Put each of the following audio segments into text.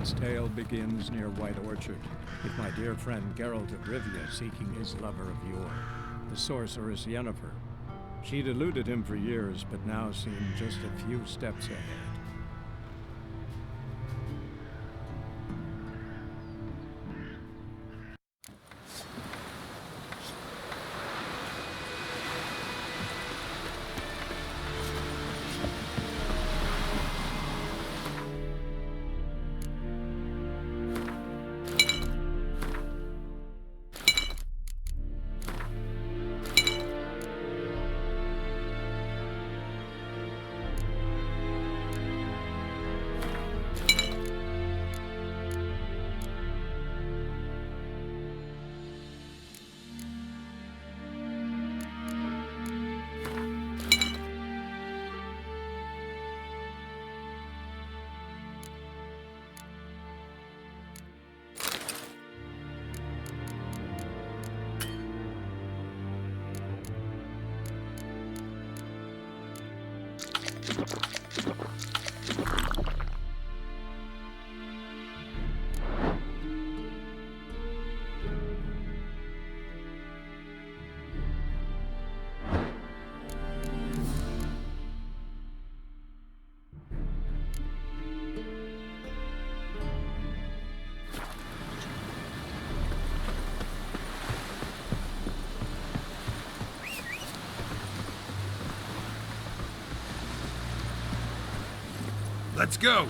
This tale begins near White Orchard, with my dear friend Geralt of Rivia seeking his lover of yore, the sorceress Yennefer. She'd eluded him for years, but now seemed just a few steps ahead. Let's go!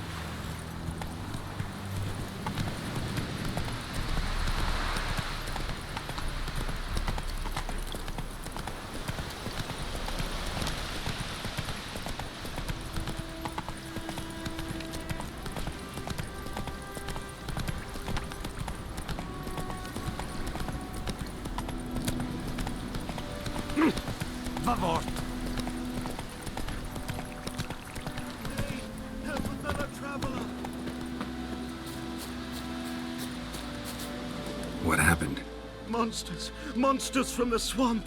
Favor! What happened? Monsters. Monsters from the swamp.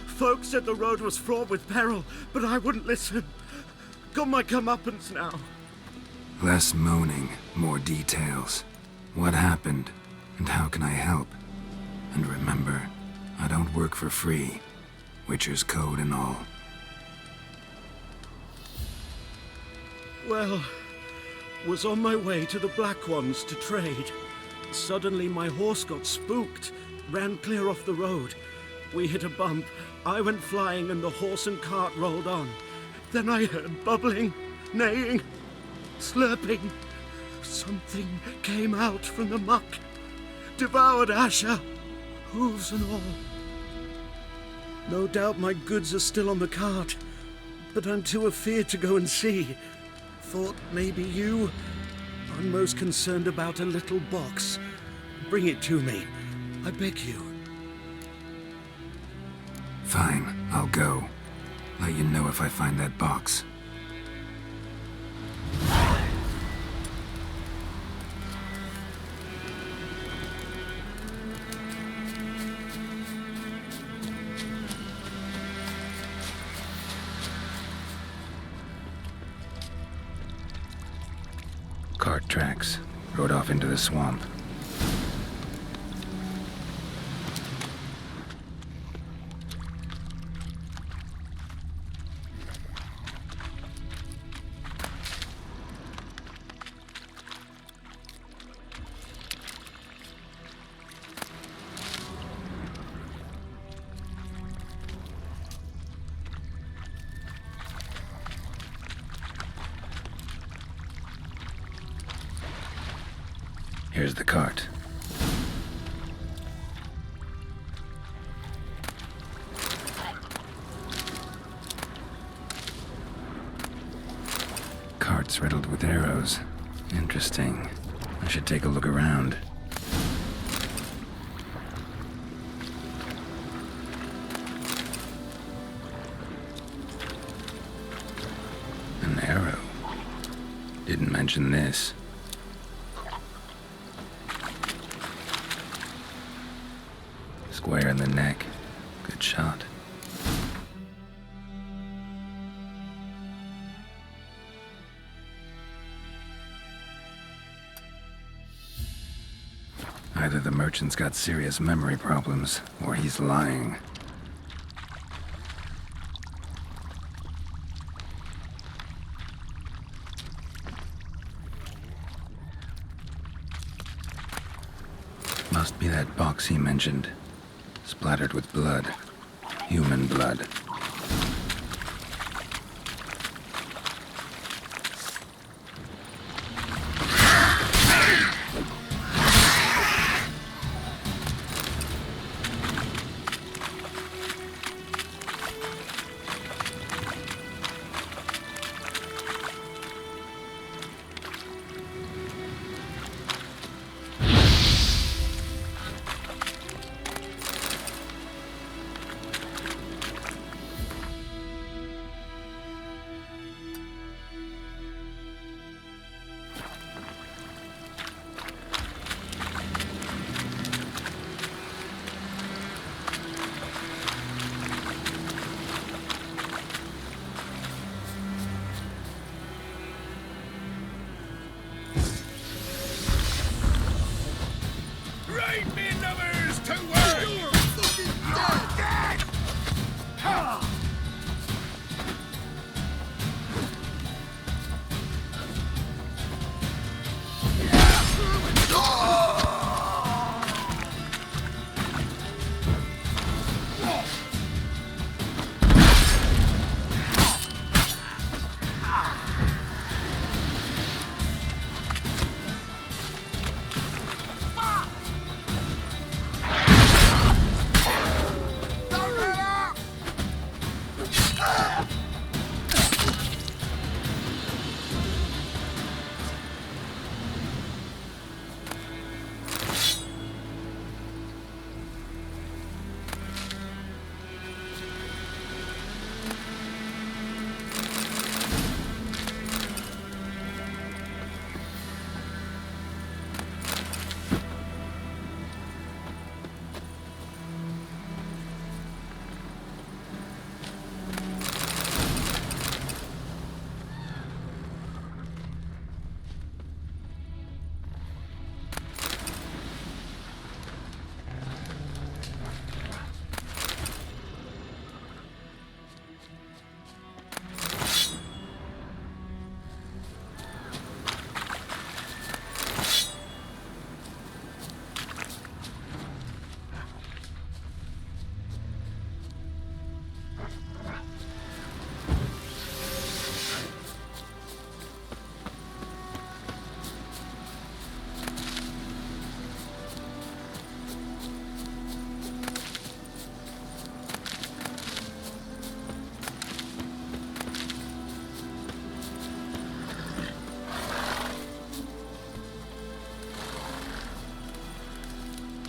Folks said the road was fraught with peril, but I wouldn't listen. Got my comeuppance now. Less moaning, more details. What happened, and how can I help? And remember, I don't work for free. Witcher's code and all. Well, was on my way to the Black Ones to trade. Suddenly my horse got spooked, ran clear off the road. We hit a bump, I went flying and the horse and cart rolled on. Then I heard bubbling, neighing, slurping. Something came out from the muck, devoured Asher, hooves and all. No doubt my goods are still on the cart, but I'm too afeard to go and see. Thought maybe you... I'm most concerned about a little box. Bring it to me. I beg you. Fine, I'll go. Let you know if I find that box. Cart tracks. Rode off into the swamp. Here's the cart. Cart's riddled with arrows. Interesting. I should take a look around. An arrow. Didn't mention this. Square in the neck. Good shot. Either the merchant's got serious memory problems, or he's lying. Must be that box he mentioned. Splattered with blood. Human blood.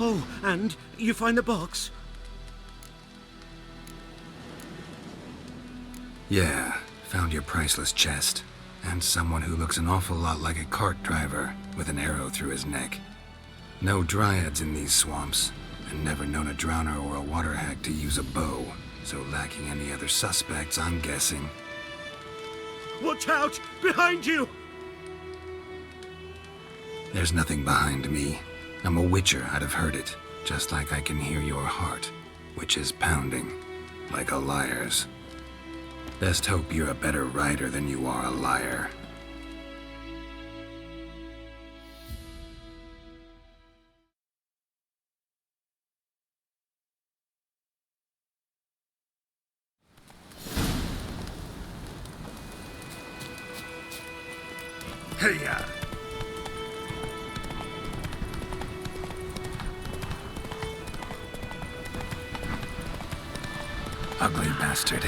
Oh, and you find the box? Yeah, found your priceless chest. And someone who looks an awful lot like a cart driver with an arrow through his neck. No dryads in these swamps, and never known a drowner or a water hag to use a bow. So lacking any other suspects, I'm guessing. Watch out! Behind you! There's nothing behind me. I'm a witcher, I'd have heard it. Just like I can hear your heart, which is pounding, like a liar's. Best hope you're a better rider than you are a liar. Hey-ya! Ugly bastard.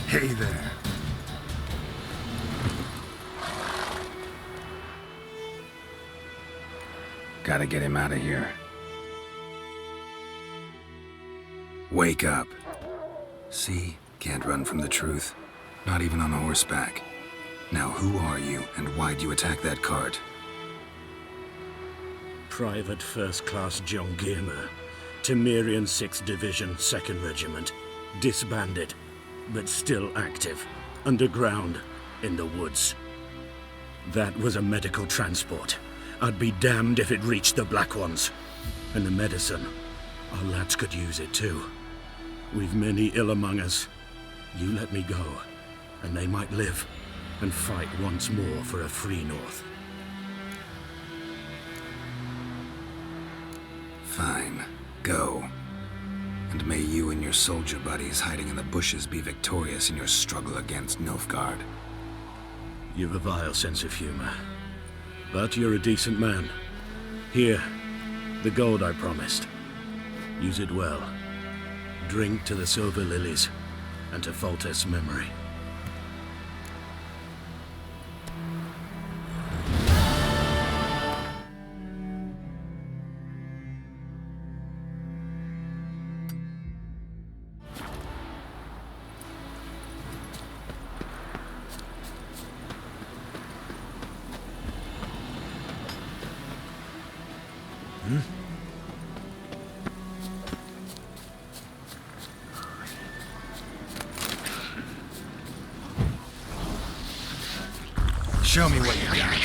Hey there. Gotta get him out of here. Wake up. See? Can't run from the truth. Not even on horseback. Now who are you, and why'd you attack that cart? Private First Class John Giermer, Temerian 6th Division, 2nd Regiment. Disbanded, but still active. Underground, in the woods. That was a medical transport. I'd be damned if it reached the Black Ones. And the medicine, our lads could use it too. We've many ill among us. You let me go, and they might live and fight once more for a free North. Fine. Go. And may you and your soldier buddies hiding in the bushes be victorious in your struggle against Nilfgaard. You've a vile sense of humor. But you're a decent man. Here, the gold I promised. Use it well. Drink to the Silver Lilies, and to Foltest's memory. Show me what you got.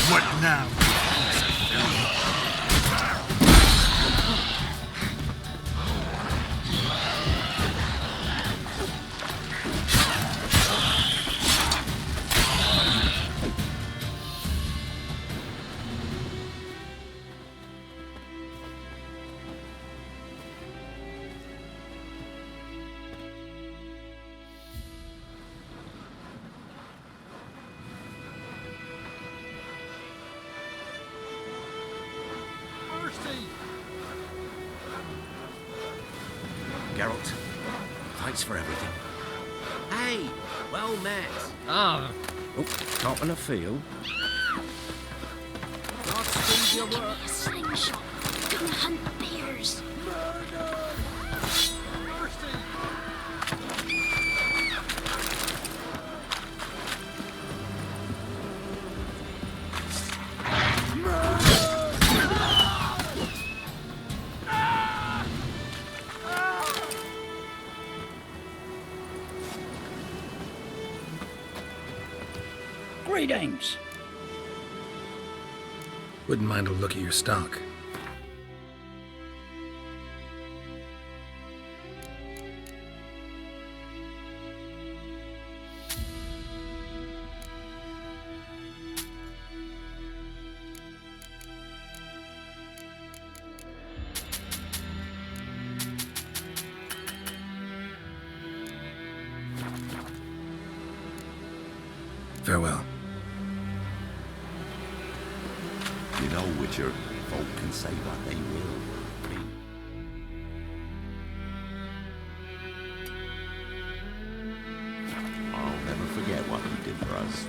What now? Geralt, thanks for everything. Hey, well met. Ah, Oh, top on a field. Godspeed your work. A slingshot. Gonna hunt bears. Greetings. Wouldn't mind a look at your stock. Farewell. You know, Witcher, folk can say what they will. I'll never forget what you did for us.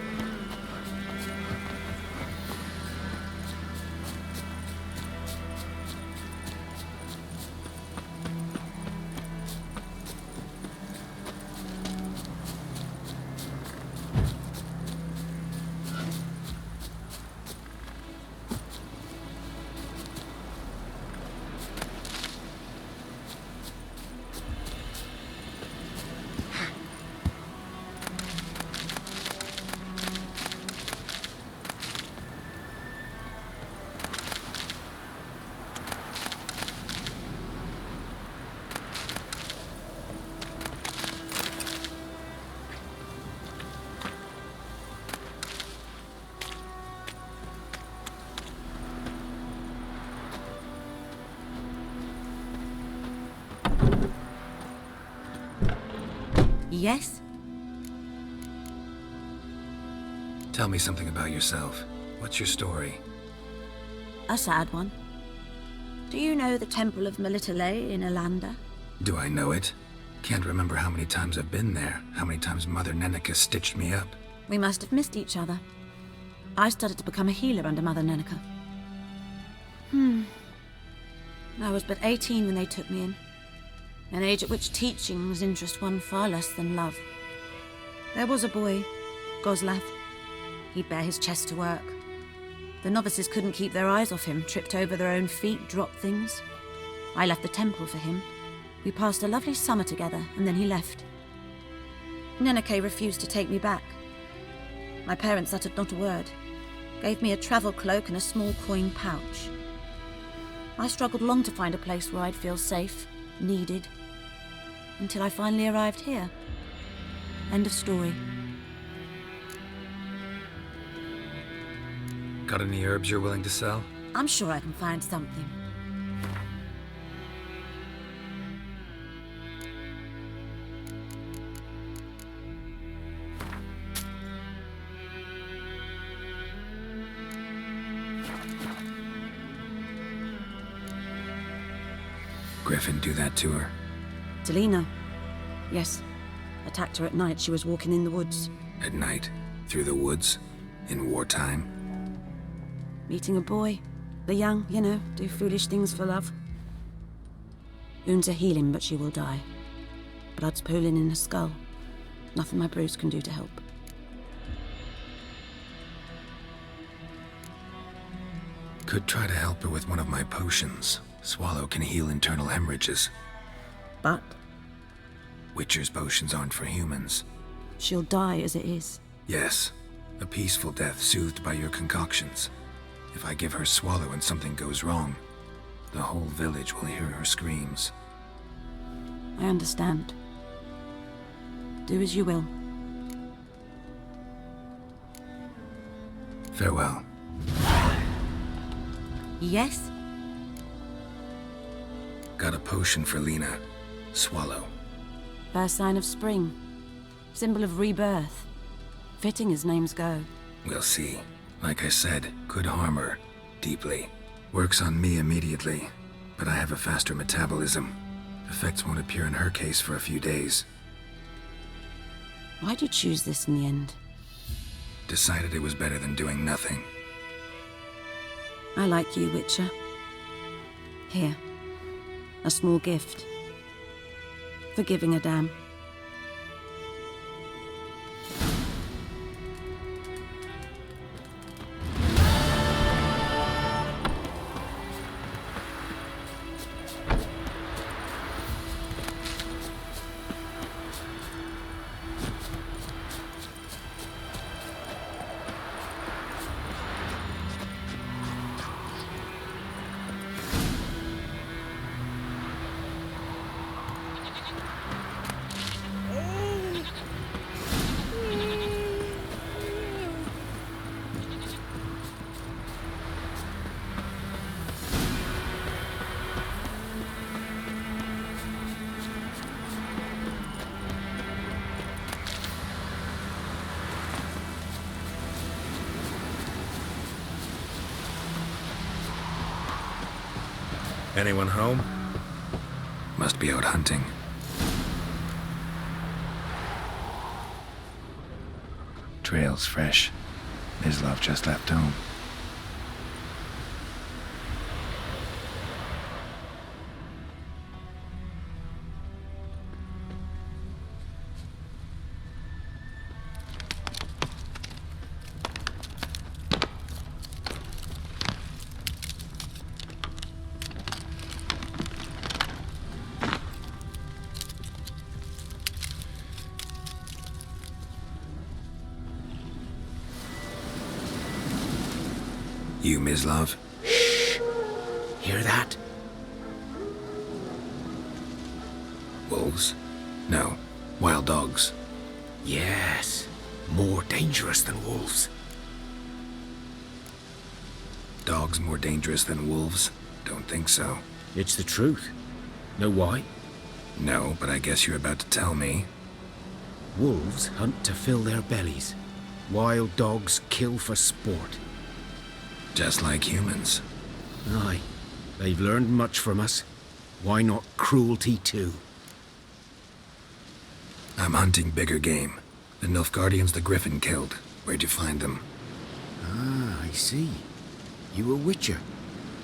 Yes? Tell me something about yourself. What's your story? A sad one. Do you know the Temple of Melitele in Alanda? Do I know it? Can't remember how many times I've been there, how many times Mother Neneka stitched me up. We must have missed each other. I started to become a healer under Mother Neneka. I was but 18 when they took me in. An age at which teachings interest one far less than love. There was a boy, Goslav. He'd bare his chest to work. The novices couldn't keep their eyes off him, tripped over their own feet, dropped things. I left the temple for him. We passed a lovely summer together, and then he left. Neneke refused to take me back. My parents uttered not a word, gave me a travel cloak and a small coin pouch. I struggled long to find a place where I'd feel safe, needed, until I finally arrived here. End of story. Got any herbs you're willing to sell? I'm sure I can find something. Griffin do that to her? Delina. Yes. Attacked her at night. She was walking in the woods. At night? Through the woods? In wartime? Meeting a boy. The young, you know, do foolish things for love. Wounds are healing, but she will die. Blood's pooling in her skull. Nothing my bruise can do to help. Could try to help her with one of my potions. Swallow can heal internal hemorrhages. But Witcher's potions aren't for humans. she'll die as it is. Yes, a peaceful death soothed by your concoctions. If I give her Swallow and something goes wrong, the whole village will hear her screams. I understand. Do as you will. Farewell. Yes? Got a potion for Lena. Swallow. First sign of spring. Symbol of rebirth. Fitting as names go. We'll see. Like I said, could harm her. Deeply. Works on me immediately, but I have a faster metabolism. Effects won't appear in her case for a few days. Why'd you choose this in the end? Decided it was better than doing nothing. I like you, Witcher. Here. A small gift. For giving a damn. Anyone home? Must be out hunting. Trail's fresh. Mislav just left home. You, Mislav? Hear that? Wolves? No. Wild dogs. Yes. More dangerous than wolves. Dogs more dangerous than wolves? Don't think so. It's the truth. Know why? No, but I guess you're about to tell me. Wolves hunt to fill their bellies. Wild dogs kill for sport. Just like humans. Aye, they've learned much from us. Why not cruelty too? I'm hunting bigger game. The Nilfgaardians the Griffin killed. Where'd you find them? Ah, I see. You a witcher.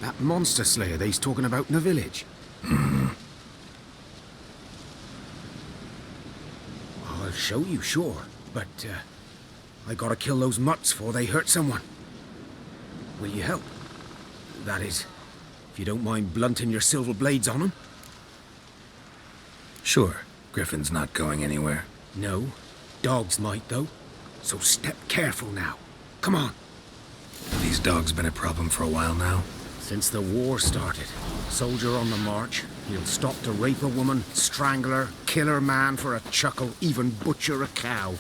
That monster slayer they's talking about in the village. Mm-hmm. I'll show you, sure. But, I gotta kill those mutts before they hurt someone. Will you help? That is, if you don't mind blunting your silver blades on them. Sure. Griffin's not going anywhere. No. Dogs might, though. So step careful now. Come on. These dogs been a problem for a while now? Since the war started. Soldier on the march. He'll stop to rape a woman, strangle her, kill her man for a chuckle, even butcher a cow.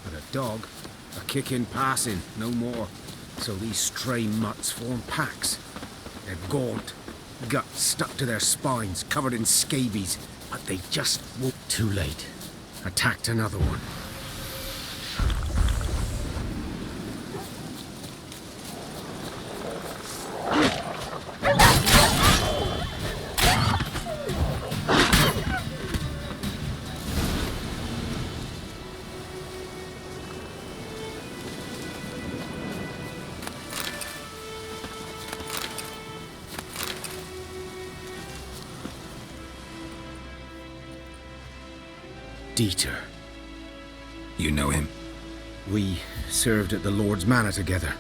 But a dog, a kick in passing, no more. So these stray mutts form packs. They're gaunt, guts stuck to their spines, covered in scabies. But they just won't. Too late. Attacked another one. Dieter. You know him? We served at the Lord's Manor together,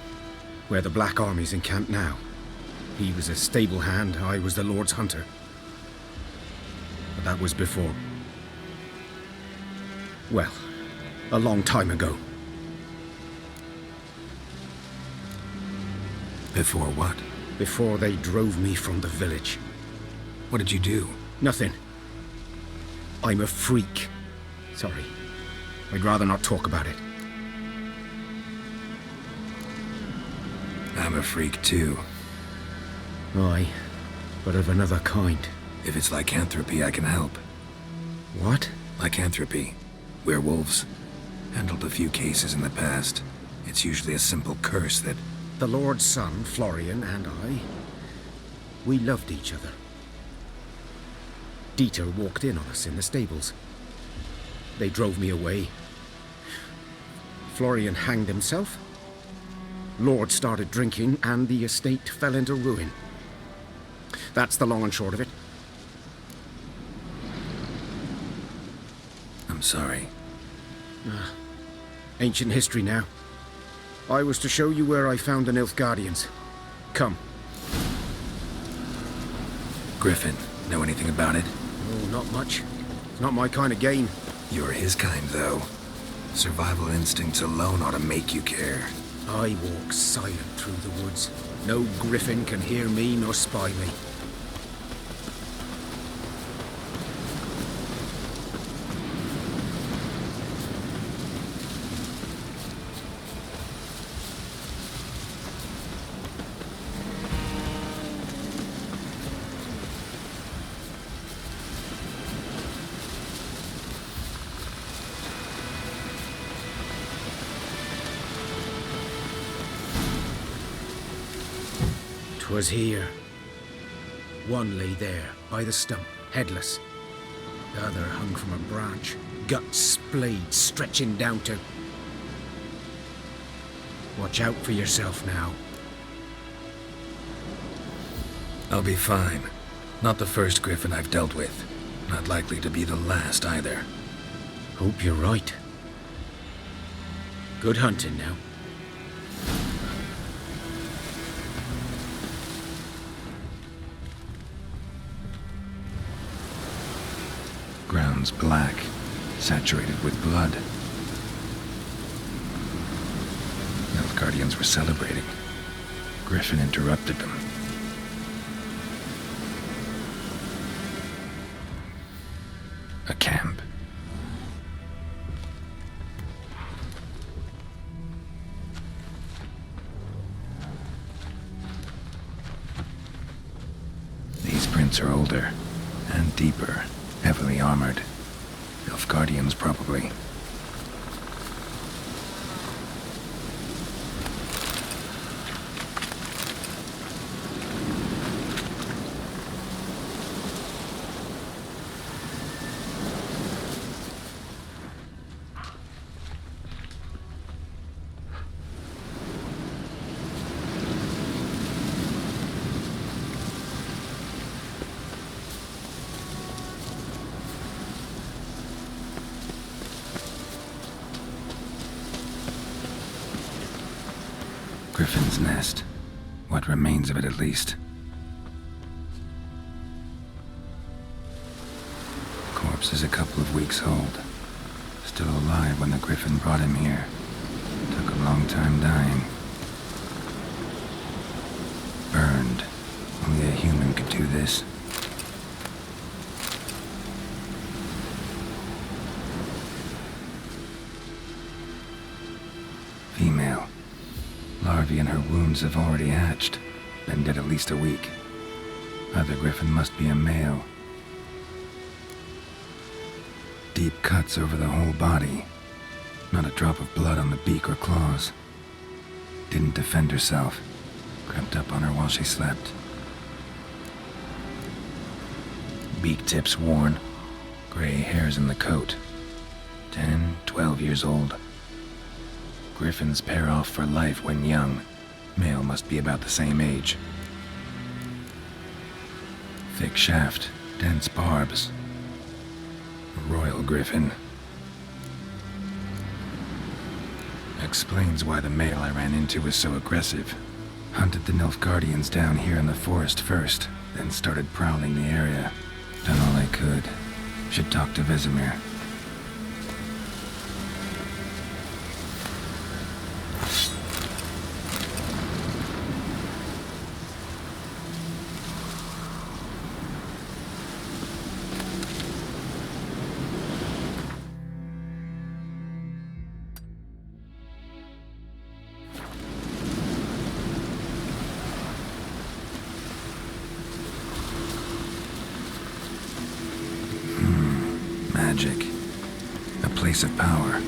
where the Black Army's encamped now. He was a stable hand, I was the Lord's hunter. But that was before. Well, a long time ago. Before what? Before they drove me from the village. What did you do? Nothing. I'm a freak. Sorry. I'd rather not talk about it. I'm a freak too. Aye, but of another kind. If it's lycanthropy, I can help. What? Lycanthropy. Werewolves. Handled a few cases in the past. It's usually a simple curse that... The Lord's son, Florian, and I... we loved each other. Dieter walked in on us in the stables. They drove me away. Florian hanged himself. Lord started drinking, and the estate fell into ruin. That's the long and short of it. I'm sorry. Ancient history now. I was to show you where I found the Nilfgaardians. Come. Griffin, know anything about it? Oh, not much. It's not my kind of game. You're his kind, though. Survival instincts alone ought to make you care. I walk silent through the woods. No griffin can hear me nor spy me. Was here. One lay there, by the stump, headless. The other hung from a branch, guts splayed, stretching down to... Watch out for yourself now. I'll be fine. Not the first griffin I've dealt with. Not likely to be the last either. Hope you're right. Good hunting now. Ground's black, saturated with blood. Nilfgaardians were celebrating. Griffin interrupted them. A camp. These prints are older and deeper. Heavily armored. Nilfgaardians, probably. Griffin's nest. What remains of it, at least. Corpse is a couple of weeks old. Still alive when the Griffin brought him here. Took a long time dying. Burned. Only a human could do this. Female. Larvae in her wounds have already hatched. Been dead at least a week. Other Griffin must be a male. Deep cuts over the whole body. Not a drop of blood on the beak or claws. Didn't defend herself. Crept up on her while she slept. Beak tips worn. Gray hairs in the coat. 10, 12 years old. Griffins pair off for life when young. Male must be about the same age. Thick shaft, dense barbs. Royal Griffin. Explains why the male I ran into was so aggressive. Hunted the Nilfgaardians down here in the forest first, then started prowling the area. Done all I could. Should talk to Vesemir. Magic. A place of power.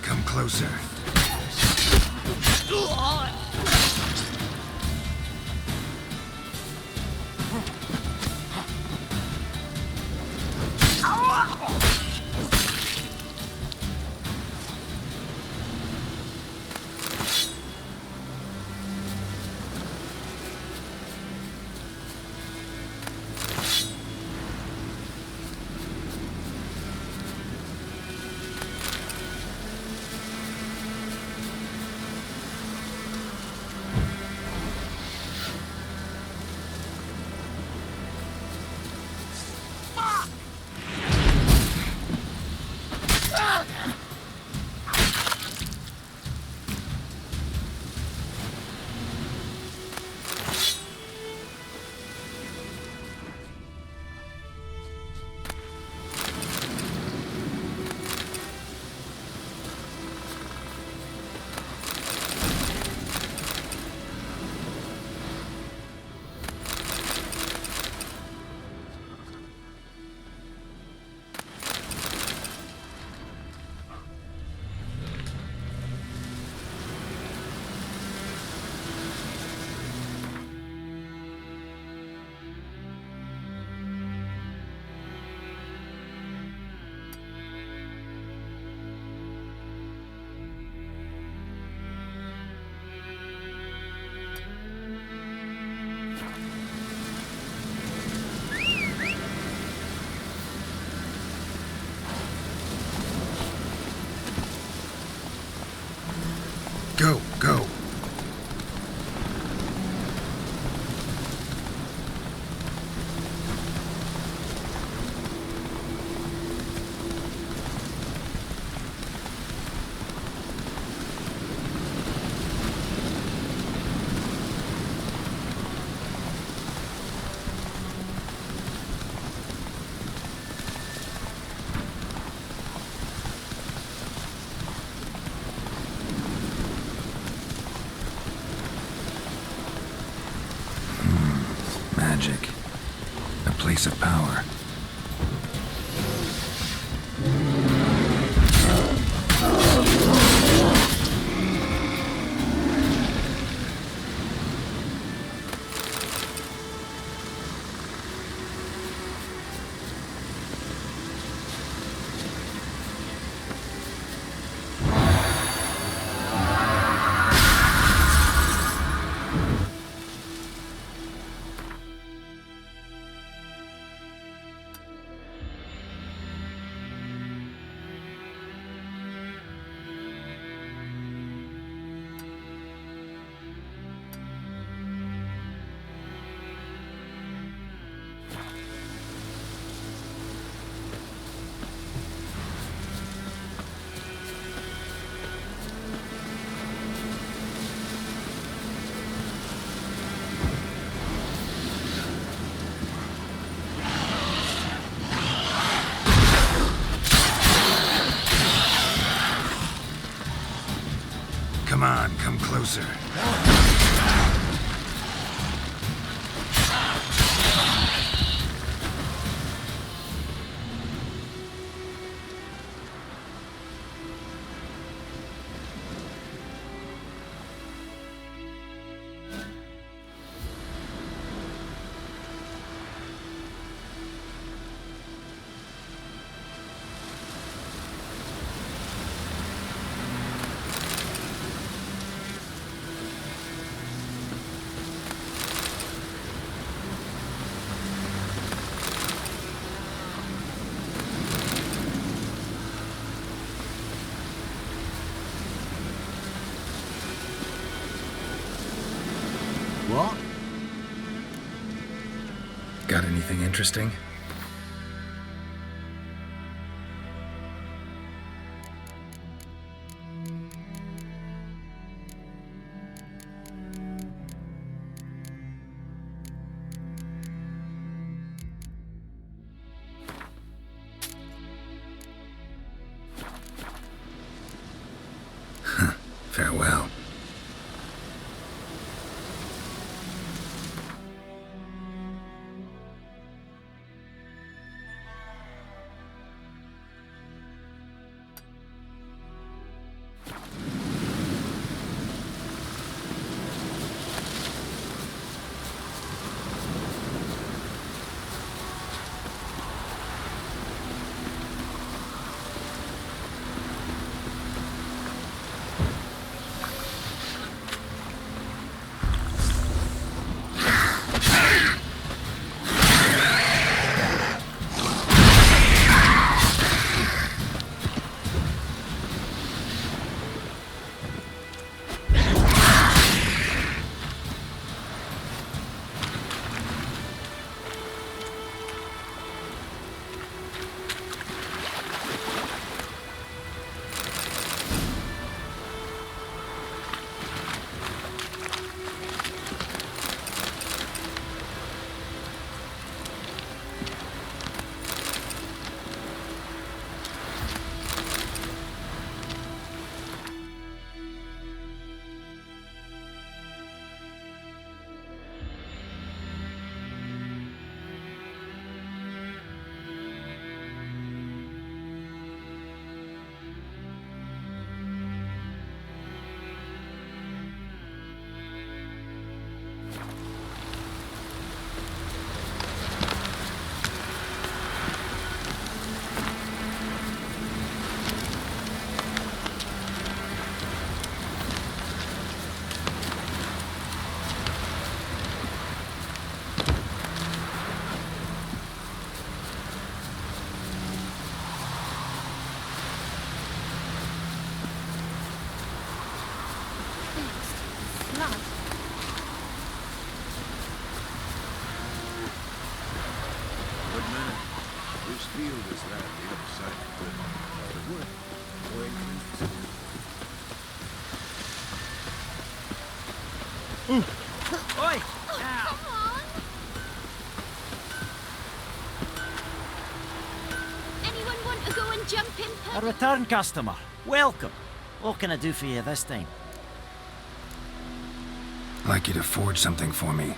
come closer. Go, go. Magic. A place of power. Come on, come closer. What? Got anything interesting? Farewell. field is that on the other side of the cliff? The wood. Oi! Come on! Anyone want to go and jump in, A return customer. Welcome. What can I do for you this time? I'd like you to forge something for me.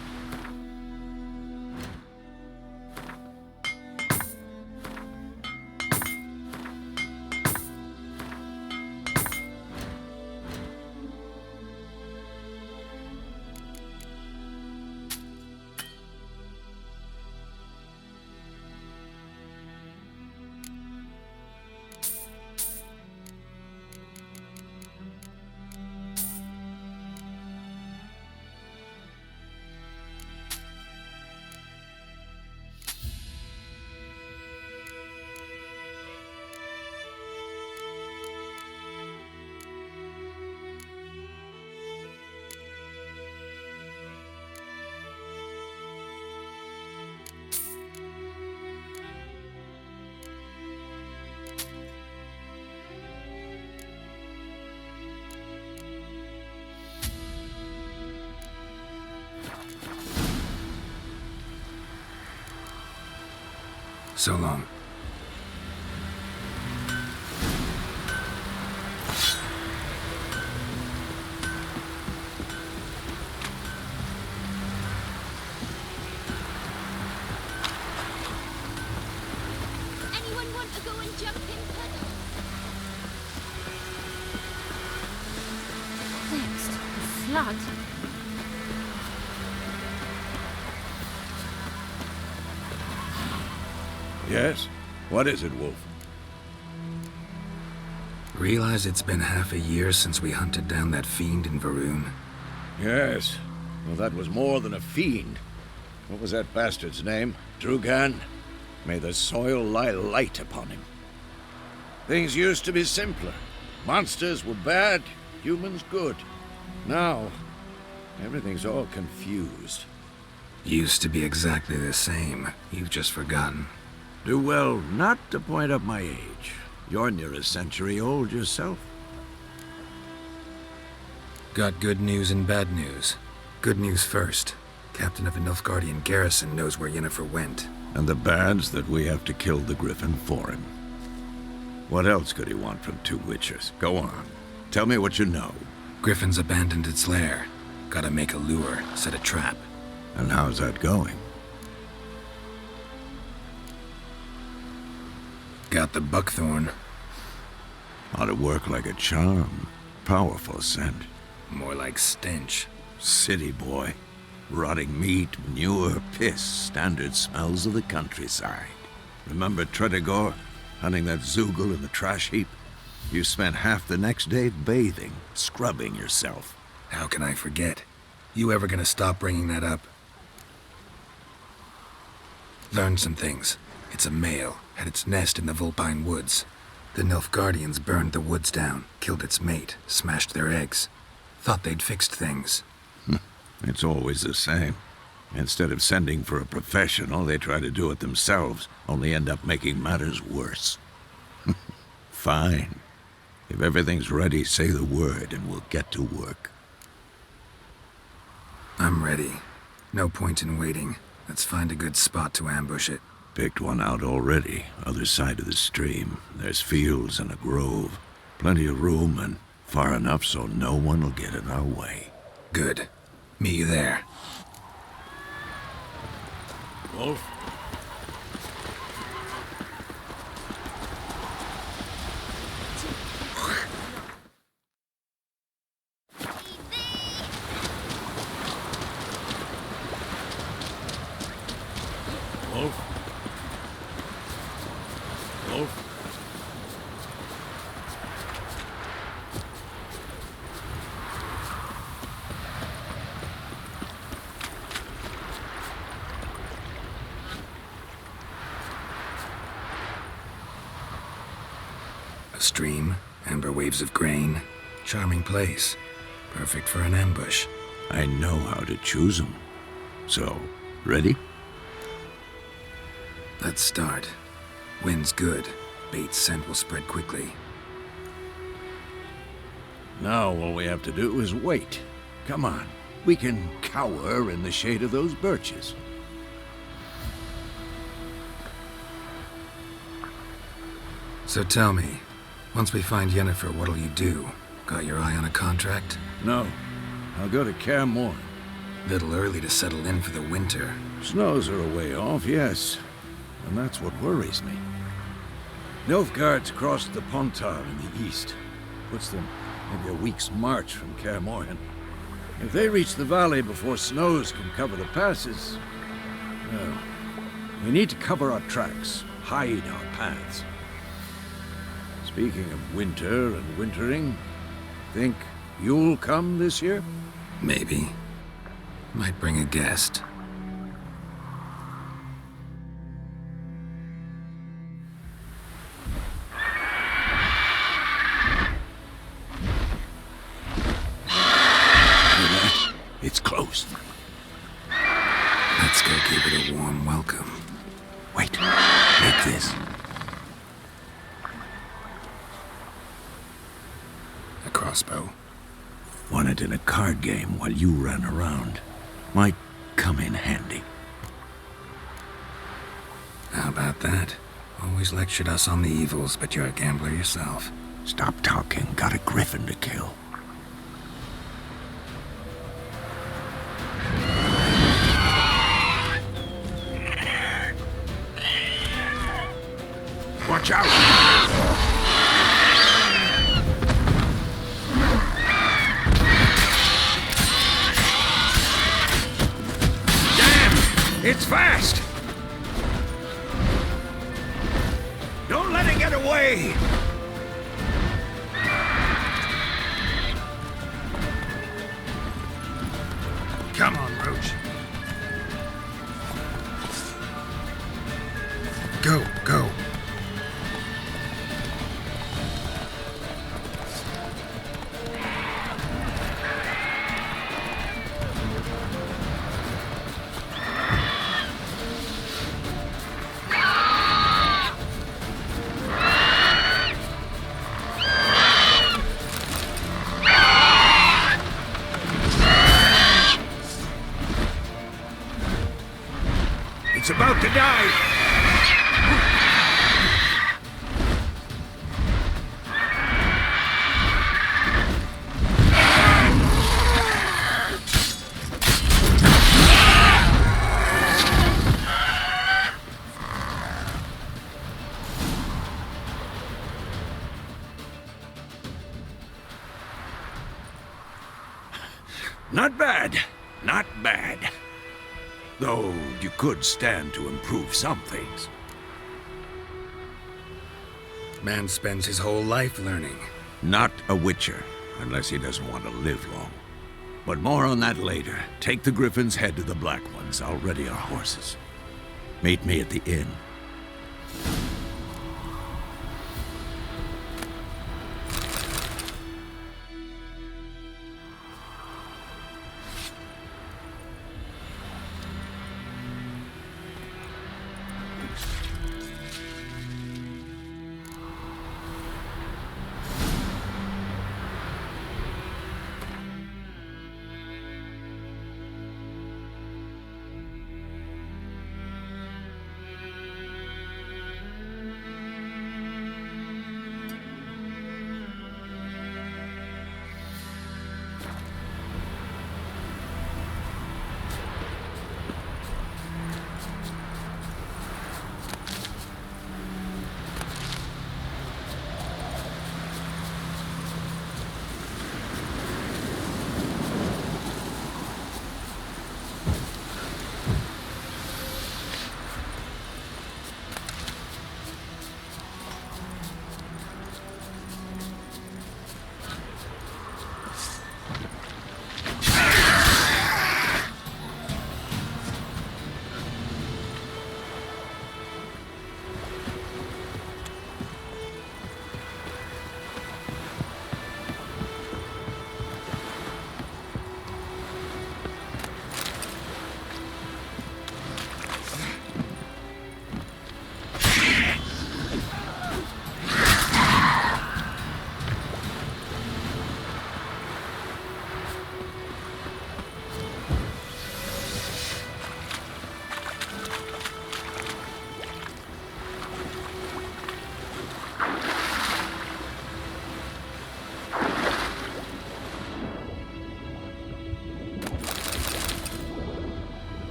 So long. Anyone want to go and jump in, Puddle? Next, the flood. Yes? What is it, Wolf? Realize it's been half a year since we hunted down that fiend in Varun? Yes. Well, that was more than a fiend. What was that bastard's name? Drugan? May the soil lie light upon him. Things used to be simpler. Monsters were bad, humans good. Now, everything's all confused. Used to be exactly the same. You've just forgotten. Do well not to point up my age. You're near a century old yourself. Got good news and bad news. Good news first. Captain of the Nilfgaardian garrison knows where Yennefer went. And the bad's that we have to kill the Griffin for him. What else could he want from two Witchers? Go on. Tell me what you know. Griffin's abandoned its lair. Gotta make a lure, set a trap. And how's that going? Got the buckthorn. Ought to work like a charm. Powerful scent. More like stench. City boy. Rotting meat, manure, piss. Standard smells of the countryside. Remember Tretogor? Hunting that Zoogle in the trash heap? You spent half the next day bathing, scrubbing yourself. How can I forget? You ever gonna stop bringing that up? Learned some things. It's a male, had its nest in the Vulpine Woods. The Nilfgaardians burned the woods down, killed its mate, smashed their eggs. Thought they'd fixed things. It's always the same. Instead of sending for a professional, they try to do it themselves, only end up making matters worse. Fine. If everything's ready, say the word and we'll get to work. I'm ready. No point in waiting. Let's find a good spot to ambush it. Picked one out already, other side of the stream. There's fields and a grove. Plenty of room and far enough so no one will get in our way. Good. Meet you there. Wolf? Wolf? Wolf? A stream, amber waves of grain. Charming place. Perfect for an ambush. I know how to choose them. So, ready? Let's start. Wind's good. Bait's scent will spread quickly. Now all we have to do is wait. Come on. We can cower in the shade of those birches. So tell me, once we find Yennefer, what'll you do? Got your eye on a contract? No. I'll go to Kaer Morhen. Little early to settle in for the winter. Snows are a way off, yes. And that's what worries me. Nilfgaard's crossed the Pontar in the east. Puts them maybe a week's march from Kaer Morhen. If they reach the valley before snows can cover the passes, well, we need to cover our tracks, hide our paths. Speaking of winter and wintering, think you'll come this year? Maybe. Might bring a guest. It's close. Let's go give it a warm welcome. Wait, take this. A crossbow. Won it in a card game while you ran around. Might come in handy. How about that? Always lectured us on the evils, but you're a gambler yourself. Stop talking. Got a griffin to kill. Watch out! Damn! It's fast! Don't let it get away! Come on, Roach. Go, go. It's about to die! Not bad. Not bad. Though you could stand to improve some things. Man spends his whole life learning. Not a witcher, unless he doesn't want to live long. But more on that later. Take the Griffin's head to the Black Ones. I'll ready our horses. Meet me at the inn.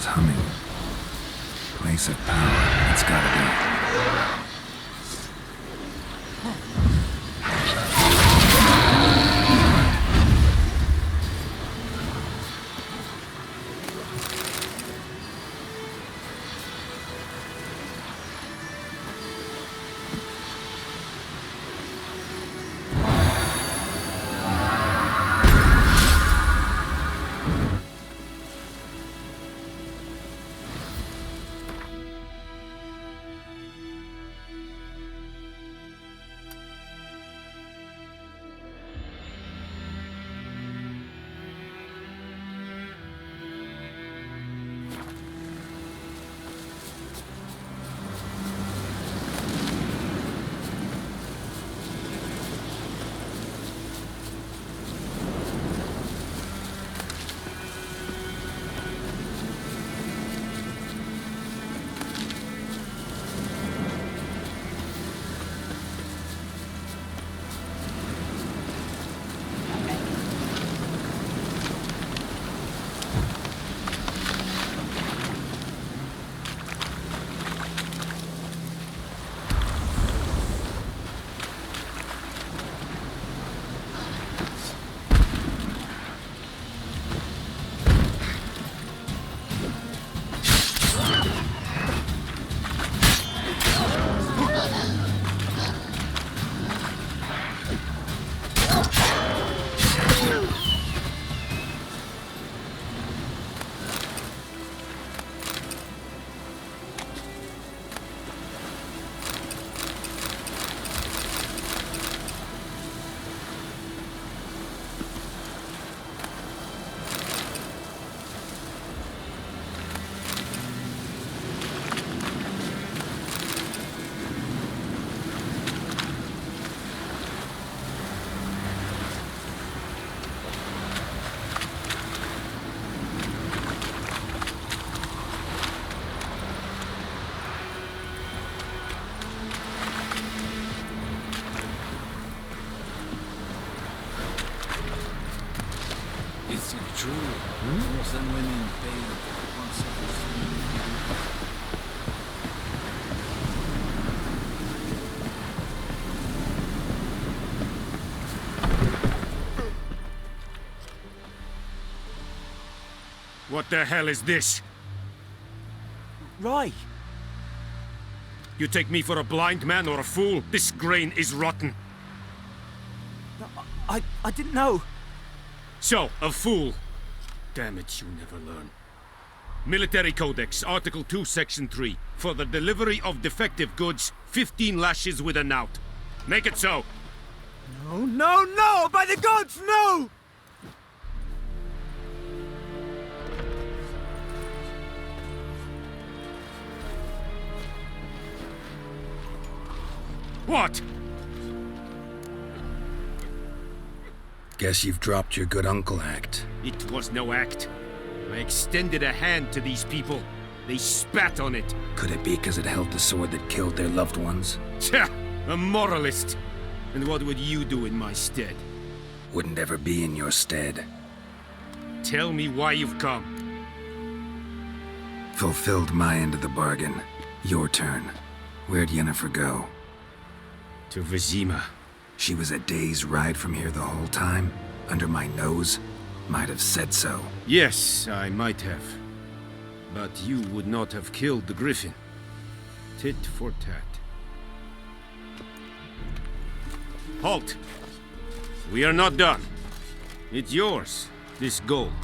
sounds humming. Place of power, it's gotta be. Is it true? Wars and women pay once What the hell is this? Right. You take me for a blind man or a fool? This grain is rotten. I didn't know. So, a fool. Damn it, you never learn. Military Codex, Article 2, Section 3. For the delivery of defective goods, 15 lashes with a knout. Make it so. No, no, no! By the gods, no! What? Guess you've dropped your good uncle act. It was no act. I extended a hand to these people. They spat on it. Could it be because it held the sword that killed their loved ones? Tja, a moralist. And what would you do in my stead? Wouldn't ever be in your stead. Tell me why you've come. Fulfilled my end of the bargain. Your turn. Where'd Yennefer go? To Vizima. She was a day's ride from here the whole time? Under my nose? Might have said so. Yes, I might have. But you would not have killed the griffin. Tit for tat. Halt! We are not done. It's yours, this gold.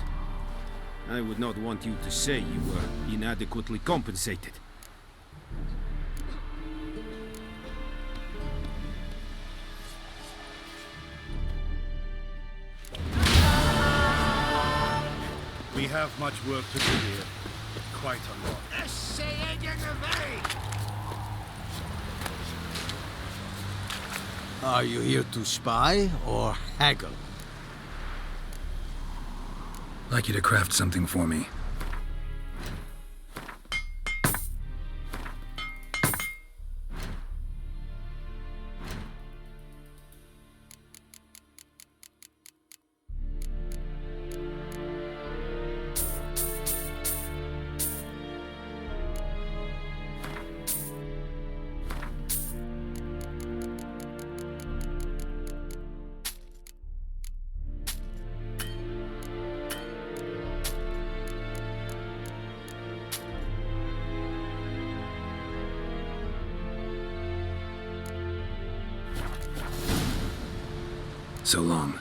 I would not want you to say you were inadequately compensated. we have much work to do here. Quite a lot. Are you here to spy or haggle? Like you to craft something for me. So long.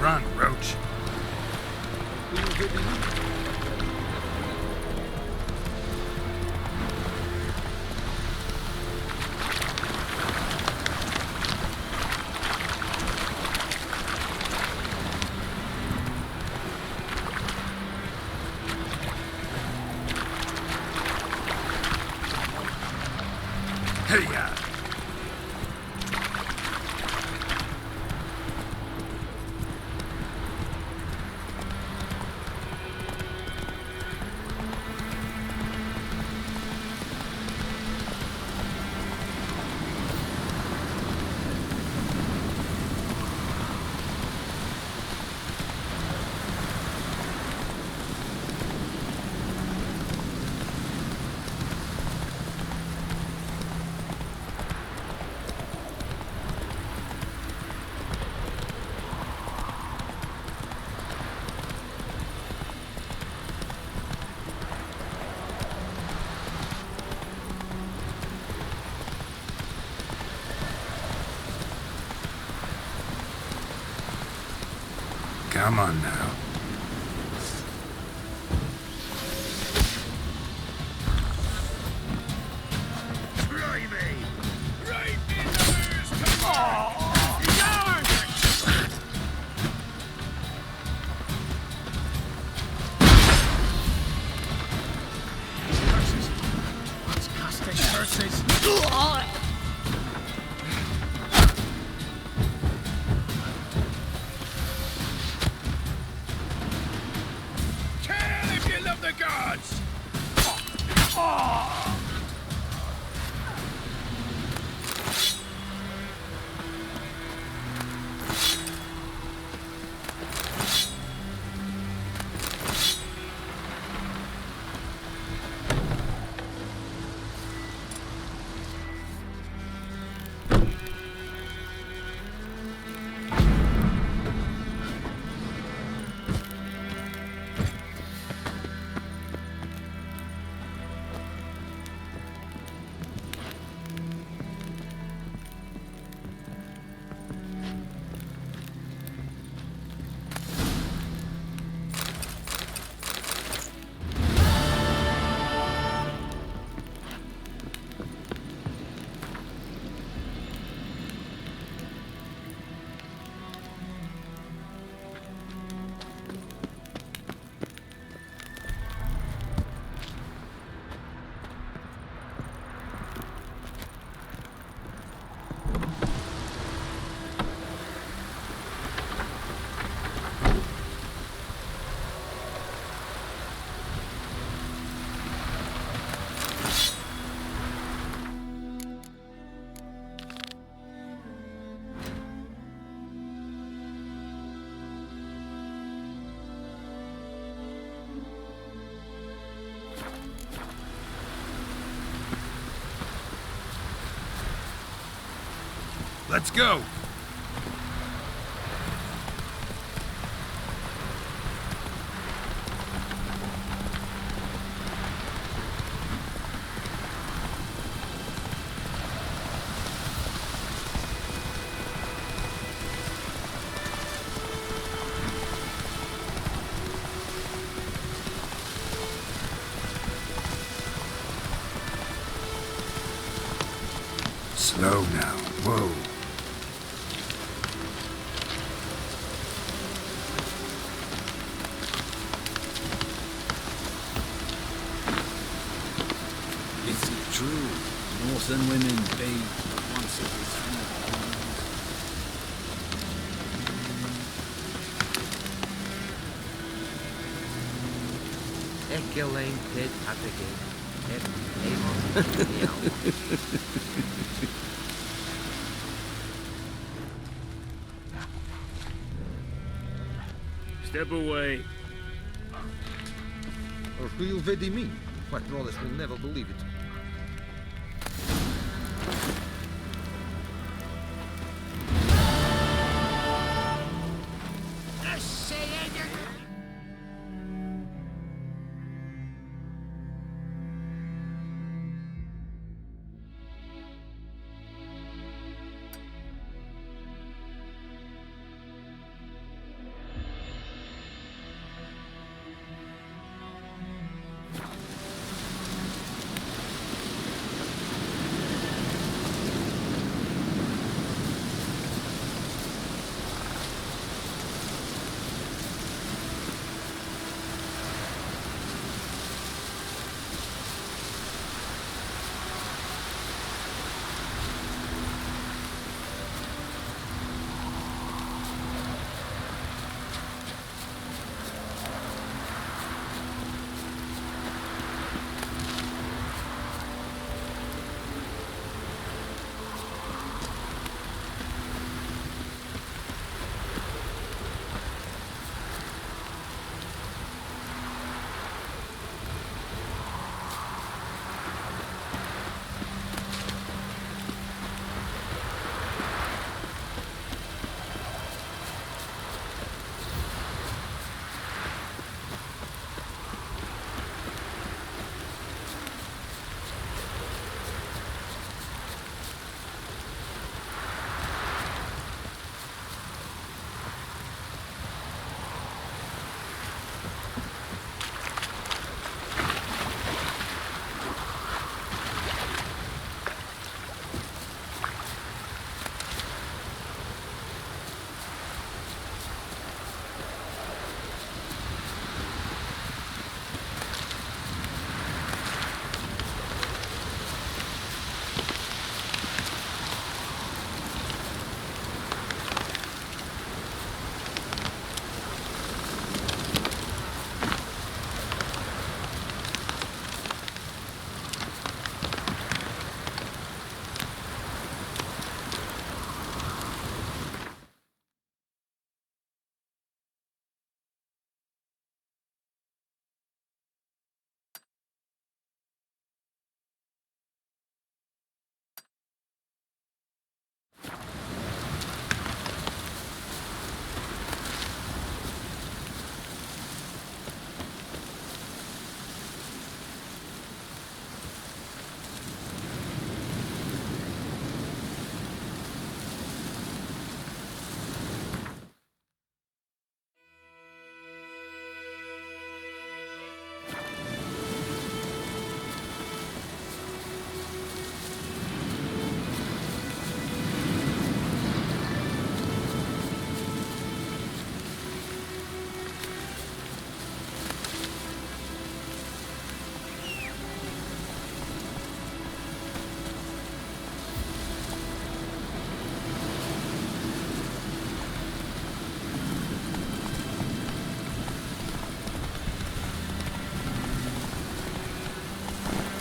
Run, Roach. Hey-ya! Come on now. Let's go! Slow now. Whoa. Is it true? Northern women bathe once every 3 years. Ekelain pit at the gate. Step away. Or who you vedi me? White brothers will never believe it.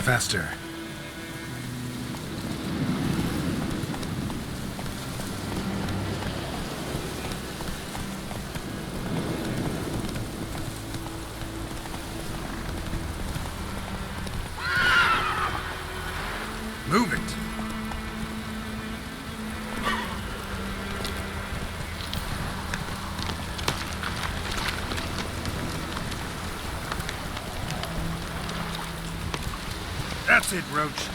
Faster. Move it. That's it, Roach.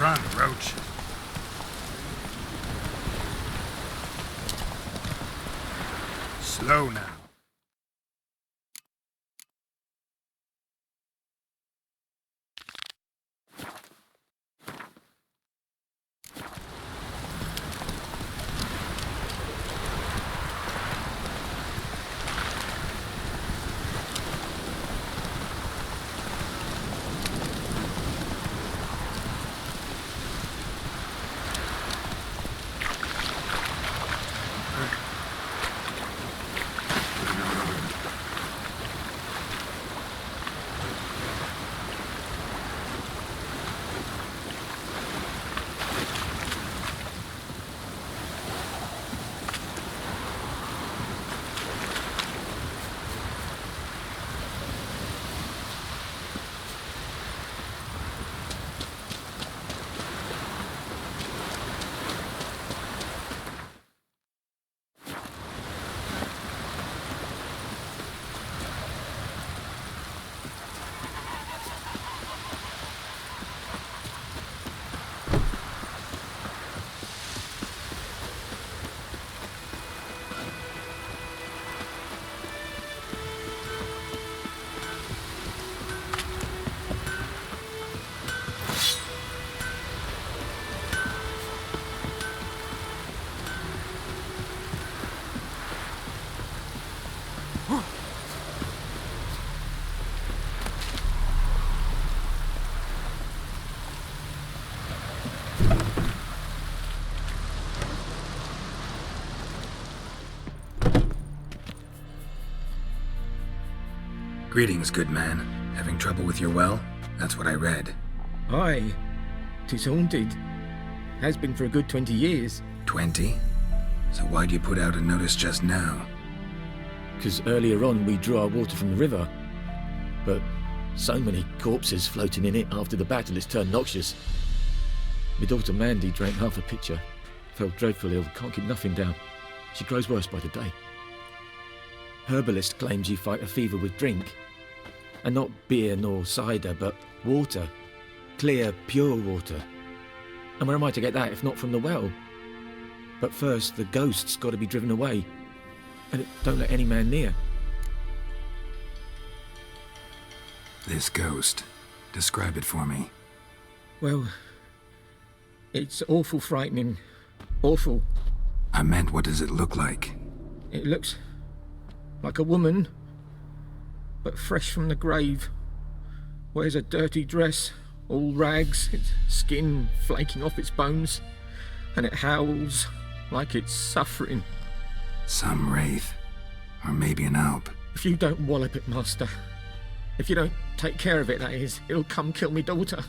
Run, Roach. Slow now. Greetings, good man. Having trouble with your well? That's what I read. Aye. 'Tis haunted. Has been for a good 20 years. 20? So why'd you put out a notice just now? 'Cause earlier on we drew our water from the river. But so many corpses floating in it after the battle it's turned noxious. My daughter Mandy drank half a pitcher. Fell dreadful ill, can't keep nothing down. She grows worse by the day. Herbalist claims you fight a fever with drink. And not beer nor cider, but water. Clear, pure water. And where am I to get that if not from the well? But first, the ghost's got to be driven away. And don't let any man near. This ghost. Describe it for me. Well, it's awful frightening. Awful. I meant, what does it look like? It looks like a woman, but fresh from the grave. Wears a dirty dress, all rags, its skin flaking off its bones, and it howls like it's suffering. Some wraith. Or maybe an alp. If you don't wallop it, Master, if you don't take care of it, that is, it'll come kill me daughter.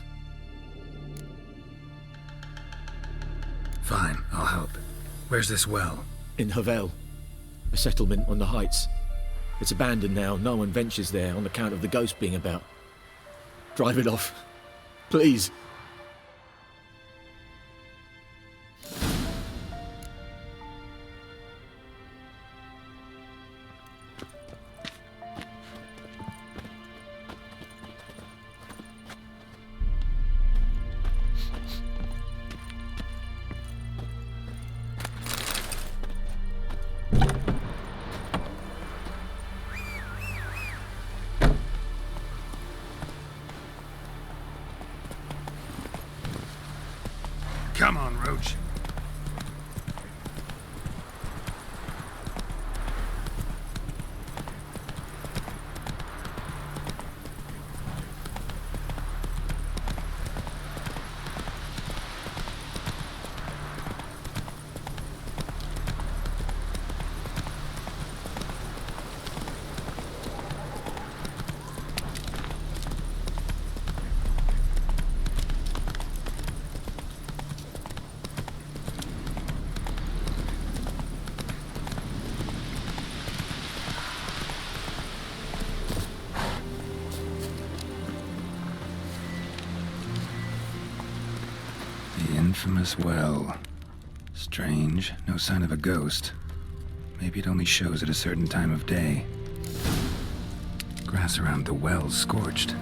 Fine, I'll help. Where's this well? In Havel, a settlement on the heights. It's abandoned now, no one ventures there on account of the ghost being about. Drive it off, please. Come on, Roach. The infamous well. Strange, no sign of a ghost. Maybe it only shows at a certain time of day. Grass around the well's scorched.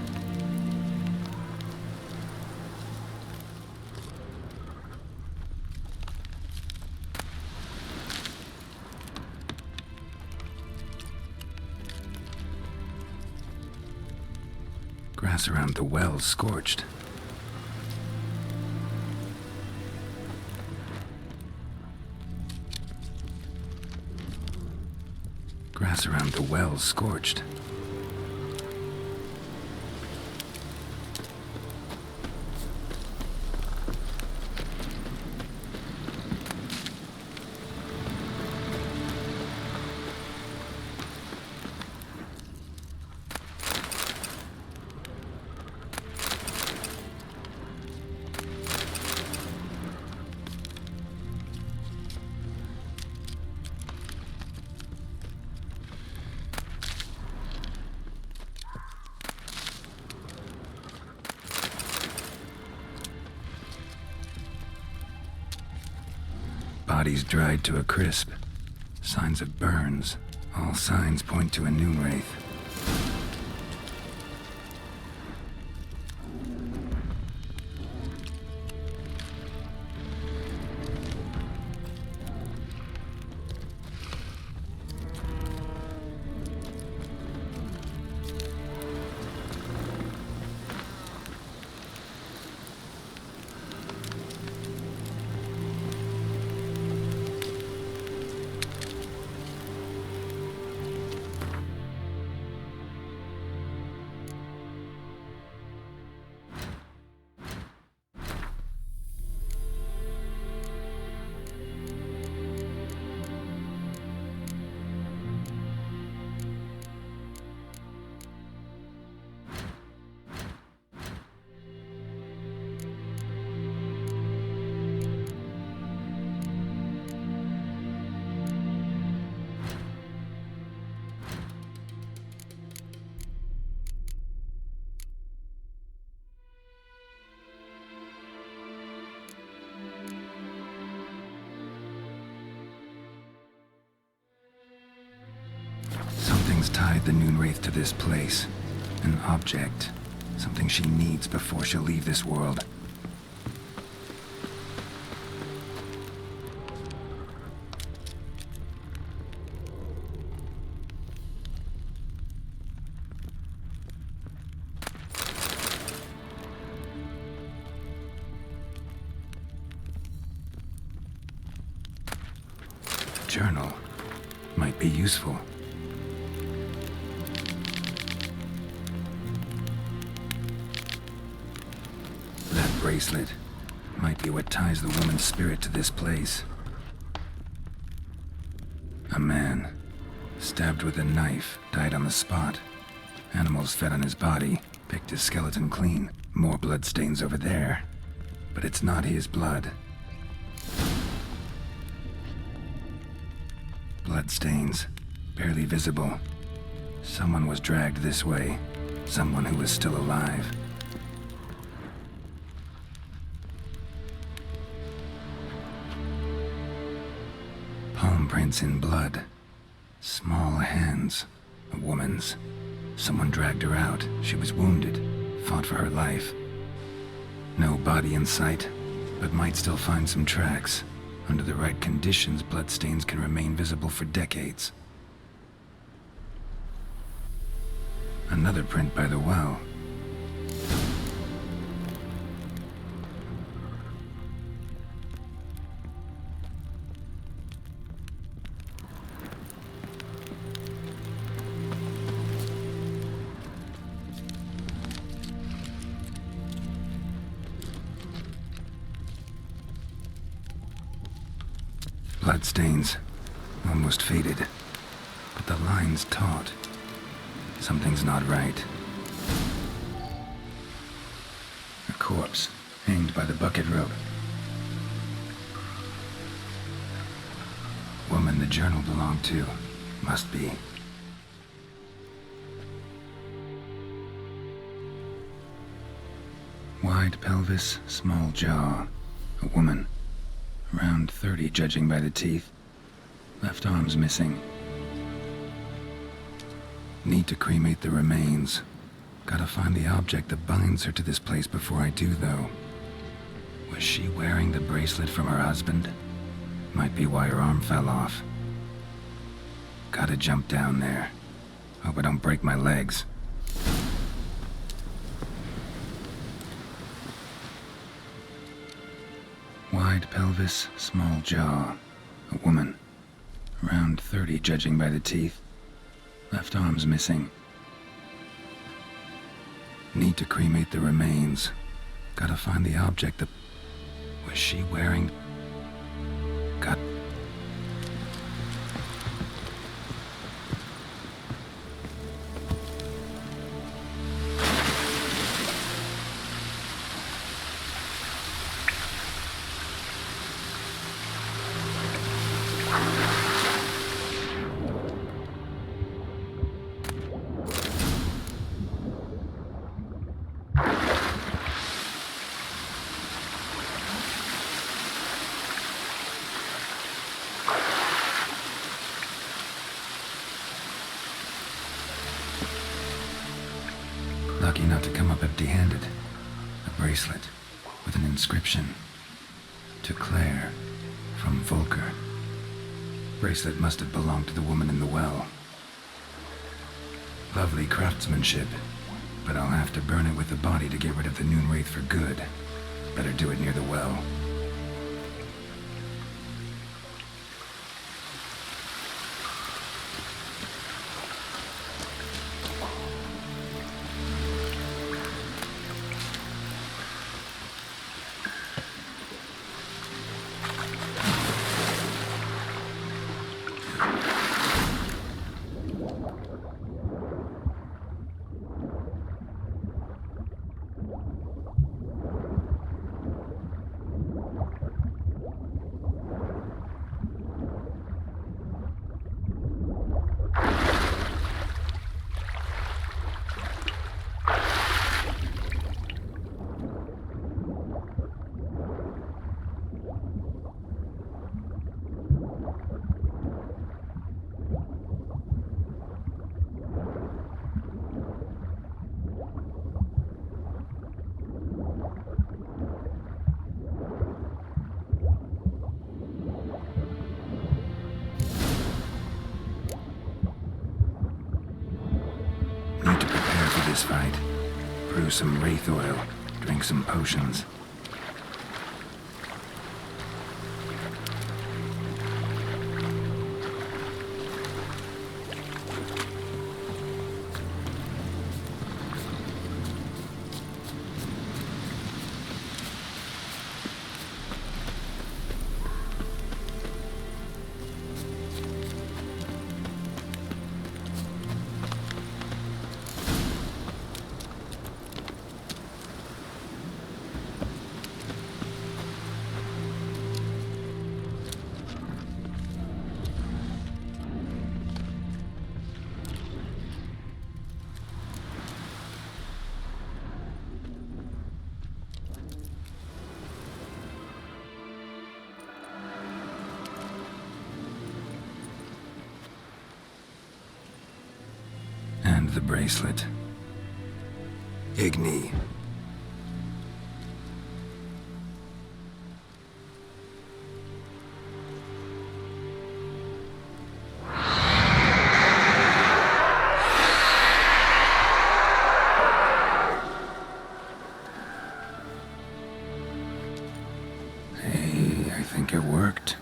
Grass around the well's scorched. Grass around the well's scorched. Bodies dried to a crisp. Signs of burns. All signs point to a noon wraith. Something's tied the noon wraith to this place. An object. Something she needs before she'll leave this world. A journal. Might be useful. Bracelet might be what ties the woman's spirit to this place. A man, stabbed with a knife, died on the spot. Animals fed on his body, picked his skeleton clean. More bloodstains over there. But it's not his blood. Bloodstains, barely visible. Someone was dragged this way. Someone who was still alive. Palm prints in blood. Small hands. A woman's. Someone dragged her out. She was wounded. Fought for her life. No body in sight, but might still find some tracks. Under the right conditions, bloodstains can remain visible for decades. Another print by the well. bloodstains, almost faded. But the line's taut. Something's not right. A corpse, hanged by the bucket rope. Woman the journal belonged to. Must be. Wide pelvis, small jaw. A woman. Around 30, judging by the teeth. Left arm's missing. Need to cremate the remains. Gotta find the object that binds her to this place before I do, though. Was she wearing the bracelet from her husband? Might be why her arm fell off. Gotta jump down there. Hope I don't break my legs. Wide pelvis, small jaw. A woman. Around 30, judging by the teeth. Left arm's missing. Need to cremate the remains. Gotta find the object that... Was she wearing... Got... Lucky not to come up empty-handed. A bracelet with an inscription. To Claire, from Volker. Bracelet must have belonged to the woman in the well. Lovely craftsmanship, but I'll have to burn it with the body to get rid of the Noon Wraith for good. Better do it near the well. This fight. Brew some wraith oil, drink some potions. And the bracelet. Igni. Hey, I think it worked.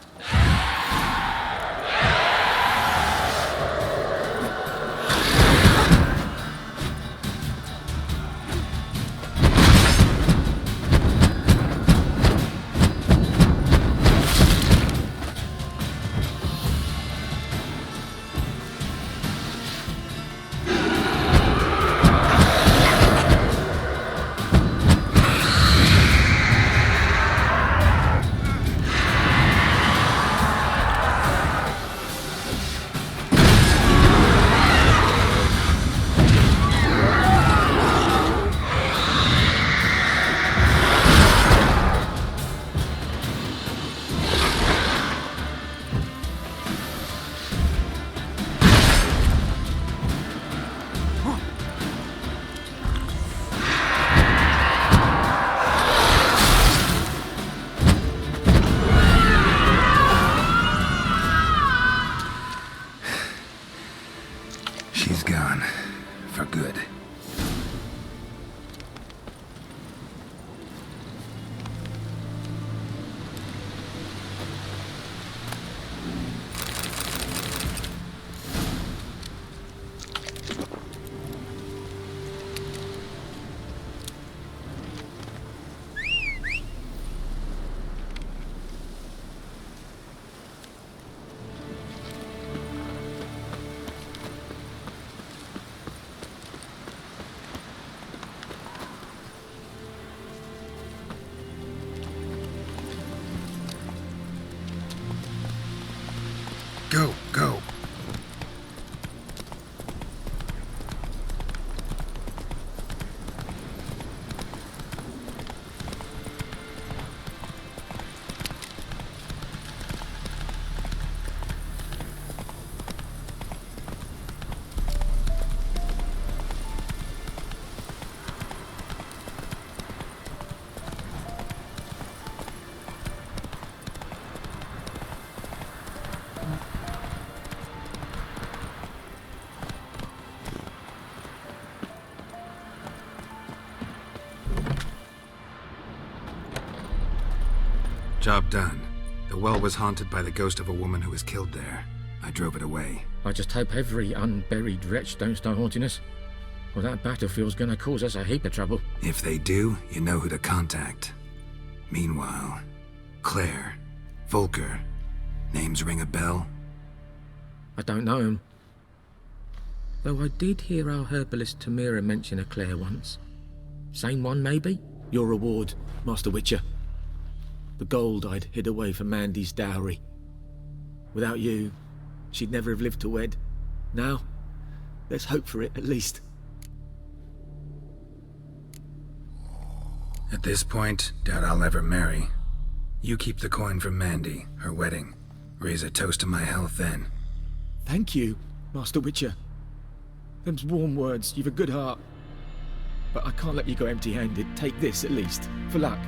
Go, go. Job done. The well was haunted by the ghost of a woman who was killed there. I drove it away. I just hope every unburied wretch don't start haunting us. Well, that battlefield's gonna cause us a heap of trouble. If they do, you know who to contact. Meanwhile, Claire, Volker, names ring a bell? I don't know him. Though I did hear our herbalist Tamira mention a Claire once. Same one, maybe? Your reward, Master Witcher. The gold I'd hid away for Mandy's dowry. Without you, she'd never have lived to wed. Now, let's hope for it, at least. At this point, doubt I'll ever marry. You keep the coin from Mandy, her wedding. Raise a toast to my health then. Thank you, Master Witcher. Them's warm words, you've a good heart. But I can't let you go empty-handed. Take this, at least, for luck.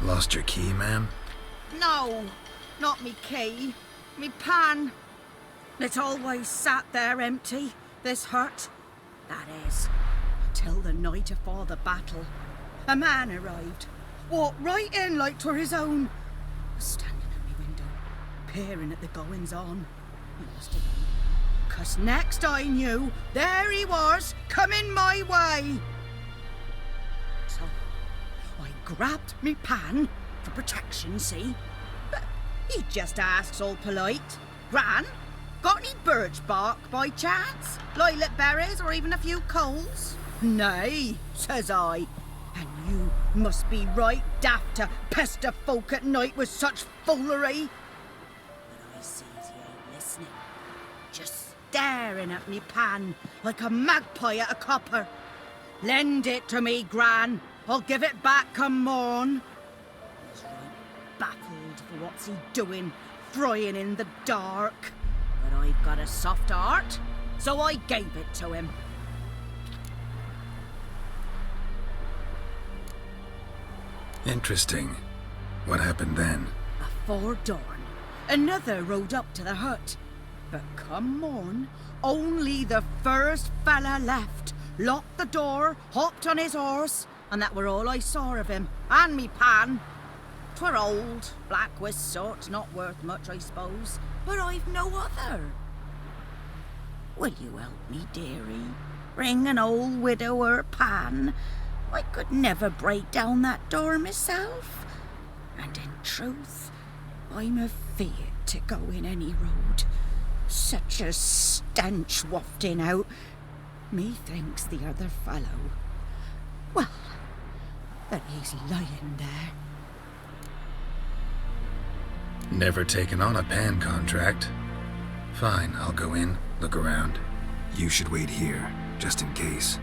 Lost your key, ma'am? No, not me key. Me pan. It's always sat there empty, this hut. That is, till the night afore the battle. A man arrived, walked right in like 'twere his own. Was standing at me window, peering at the goings-on. He must have been, 'cause next I knew, there he was, coming my way. So I grabbed me pan for protection, see? But he just asks all polite, Gran, got any birch bark by chance? Lilac berries or even a few coals? Nay, says I. And you must be right daft to pester folk at night with such foolery. But I sees he ain't listening, just staring at me pan like a magpie at a copper. Lend it to me, Gran. I'll give it back come morn. He's right baffled for what's he doing, frying in the dark. But I've got a soft heart, so I gave it to him. Interesting. What hafpened then? Afore dawn, another rode up to the hut. But come morn, only the first fella left, locked the door, hopped on his horse, and that were all I saw of him, and me pan. 'Twere old, black with soot, not worth much, I suppose, but I've no other. Will you help me, dearie? Bring an old widower pan. I could never break down that door myself. And in truth, I'm afeard to go in any road. Such a stench wafting out. Methinks the other fellow, well, that he's lying there. Never taken on a pan contract. Fine, I'll go in, look around. You should wait here, just in case.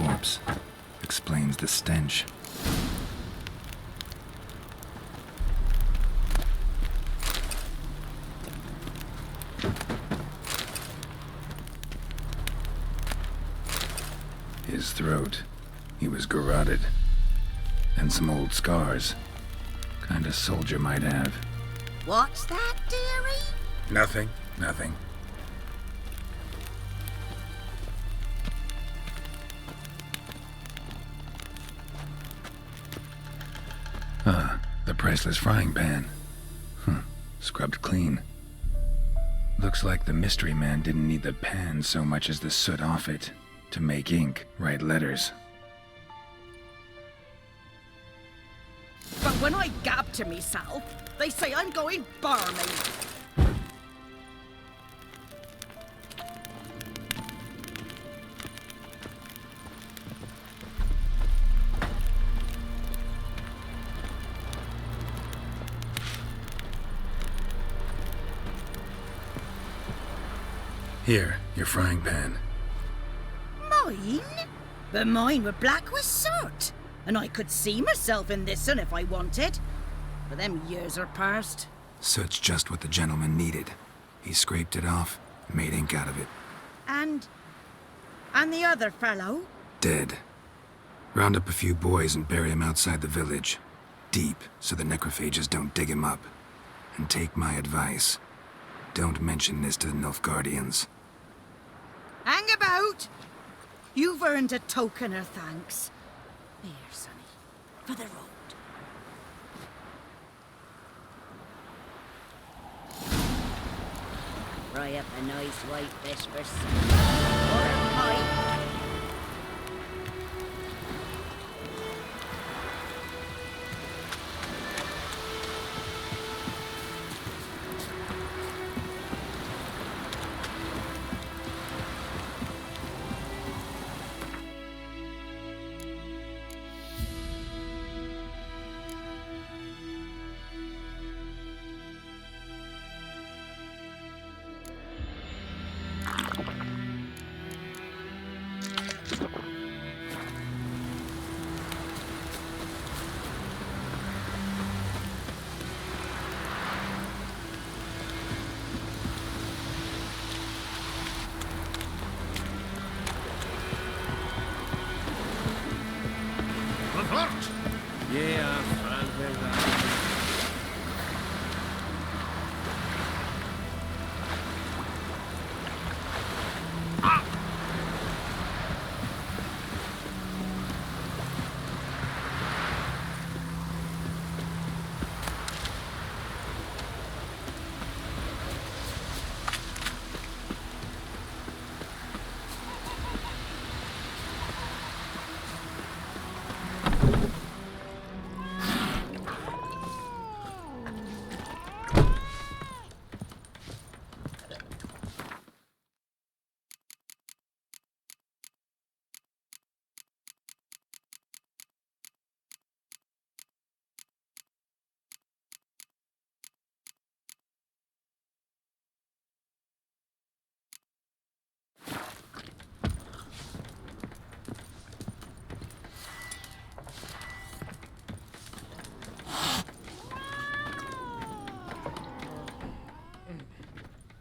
corpse. Explains the stench. His throat. He was garroted. And some old scars. Kind of soldier might have. What's that, dearie? Nothing. Nothing. The priceless frying pan. Scrubbed clean. Looks like the mystery man didn't need the pan so much as the soot off it to make ink, write letters. But when I gab to myself, they say I'm going barmy. Here, your frying pan. Mine? But mine were black with soot. And I could see myself in this one if I wanted. But them years are past. Soot's just what the gentleman needed. He scraped it off, made ink out of it. And the other fellow? Dead. Round up a few boys and bury him outside the village. Deep, so the necrophages don't dig him up. And take my advice. Don't mention this to the Nilfgaardians. Hang about! You've earned a token of thanks. Here, sonny, for the road. Fry up a nice white fish for supper. Or a pie.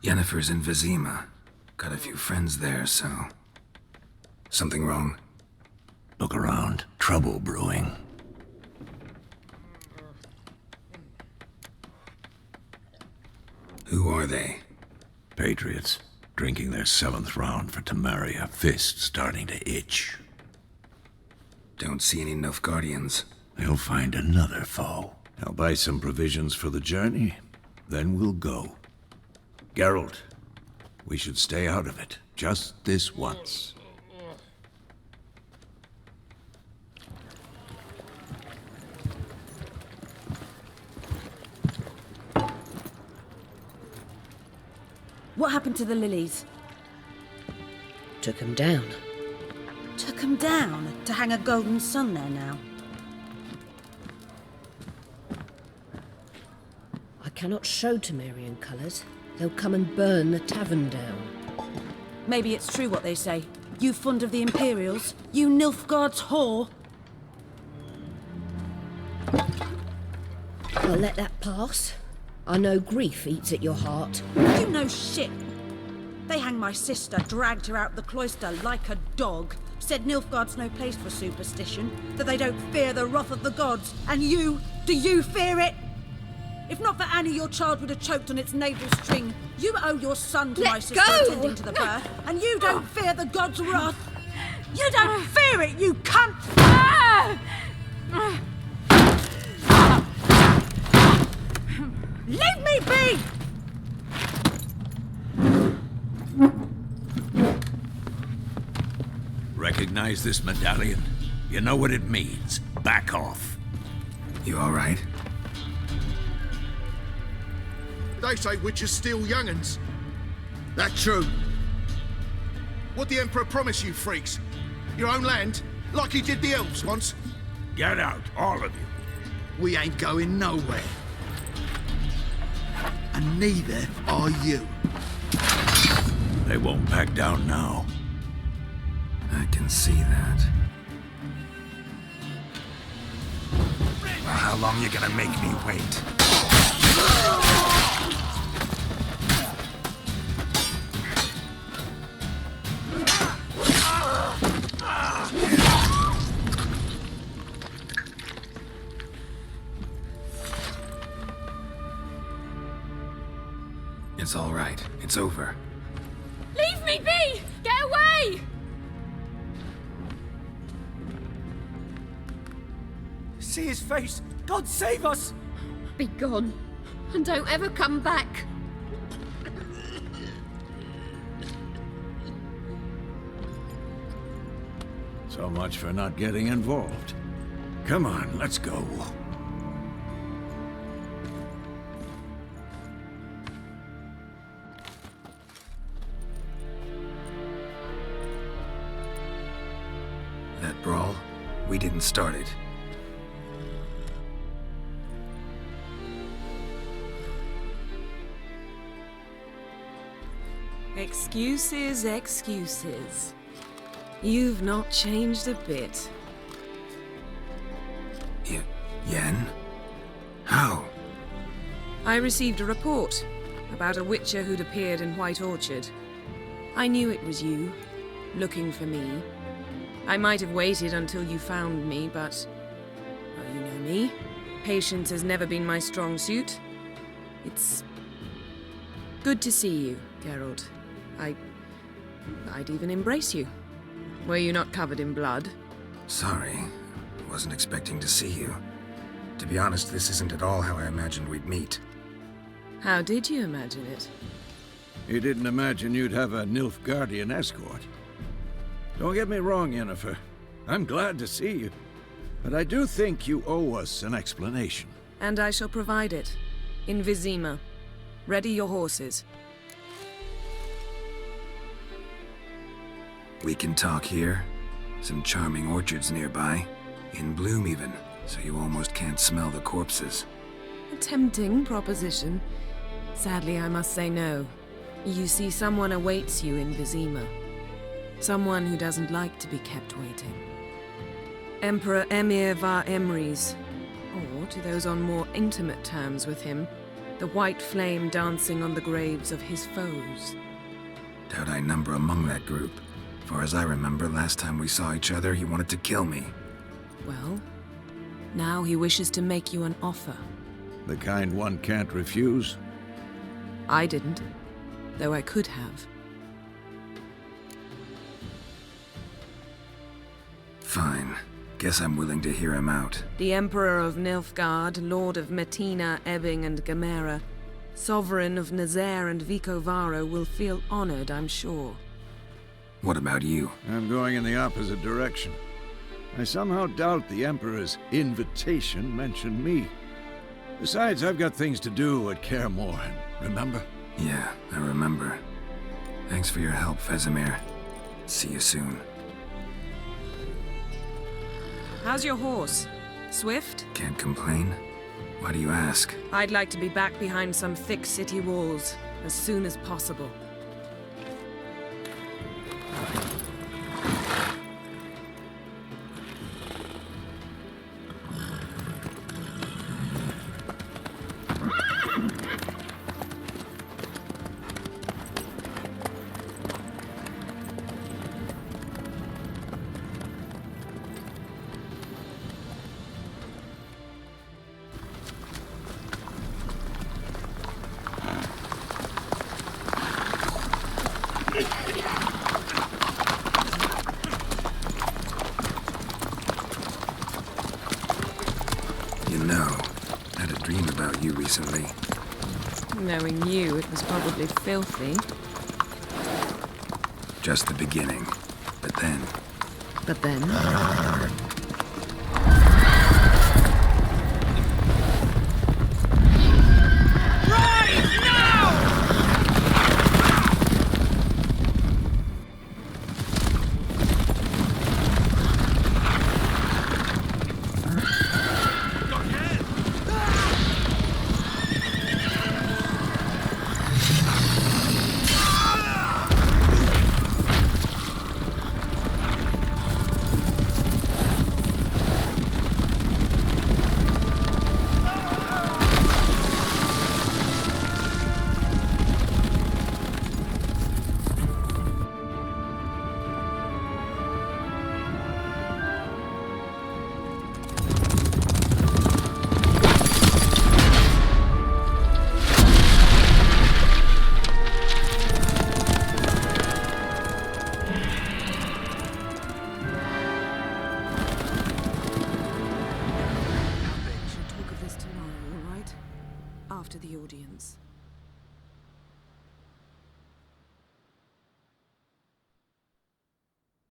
Yennefer's in Vizima. Got a few friends there, so... Something wrong? Look around. Trouble brewing. Who are they? Patriots. Drinking their 7th round for Temeria. Fist starting to itch. Don't see any Nilfgaardians. They'll find another foe. I'll buy some provisions for the journey. Then we'll go. Geralt, we should stay out of it. Just this once. What happened to the lilies? Took him down. Took them down to hang a golden sun there now. I cannot show Temerian colours. They'll come and burn the tavern down. Maybe it's true what they say. You fond of the Imperials? You Nilfgaard's whore? I'll let that pass. I know grief eats at your heart. You know shit. They hanged my sister, dragged her out the cloister like a dog. Said Nilfgaard's no place for superstition, that they don't fear the wrath of the gods. And you, do you fear it? If not for Annie, your child would have choked on its navel string. You owe your son to my sister attending to the birth, and you don't fear the gods' wrath. You don't fear it, you cunt! Leave me be! Recognize this medallion? You know what it means. Back off. You all right? They say witches steal young'uns. That true? What the Emperor promise you, freaks? Your own land? Like he did the elves once? Get out, all of you. We ain't going nowhere. And neither are you. They won't back down now. I can see that. Well, how long you gonna make me wait? It's all right. It's over. Leave me be! Get away! See his face! God save us! Be gone, and don't ever come back. So much for not getting involved. Come on, let's go. That brawl, we didn't start it. Excuses, excuses. You've not changed a bit. Yen? How? I received a report about a witcher who'd appeared in White Orchard. I knew it was you, looking for me. I might have waited until you found me, but... well, you know me. Patience has never been my strong suit. It's... good to see you, Geralt. I'd even embrace you. Were you not covered in blood? Sorry. Wasn't expecting to see you. To be honest, this isn't at all how I imagined we'd meet. How did you imagine it? You didn't imagine you'd have a Nilfgaardian escort. Don't get me wrong, Yennefer. I'm glad to see you. But I do think you owe us an explanation. And I shall provide it. In Vizima. Ready your horses. We can talk here. Some charming orchards nearby. In bloom even, so you almost can't smell the corpses. A tempting proposition. Sadly, I must say no. You see, someone awaits you in Vizima. Someone who doesn't like to be kept waiting. Emperor Emir var Emreis. Or, to those on more intimate terms with him, the white flame dancing on the graves of his foes. Doubt I number among that group. Far as I remember, last time we saw each other, he wanted to kill me. Well, now he wishes to make you an offer. The kind one can't refuse? I didn't, though I could have. Fine. Guess I'm willing to hear him out. The Emperor of Nilfgaard, Lord of Metina, Ebbing and Gamera, Sovereign of Nazaire and Vicovaro will feel honored, I'm sure. What about you? I'm going in the opposite direction. I somehow doubt the Emperor's invitation mentioned me. Besides, I've got things to do at Kaer Morhen, remember? Yeah, I remember. Thanks for your help, Vesemir. See you soon. How's your horse? Swift? Can't complain. Why do you ask? I'd like to be back behind some thick city walls as soon as possible. recently. Knowing you, it was probably filthy. Just the beginning. But then... But then? After the audience.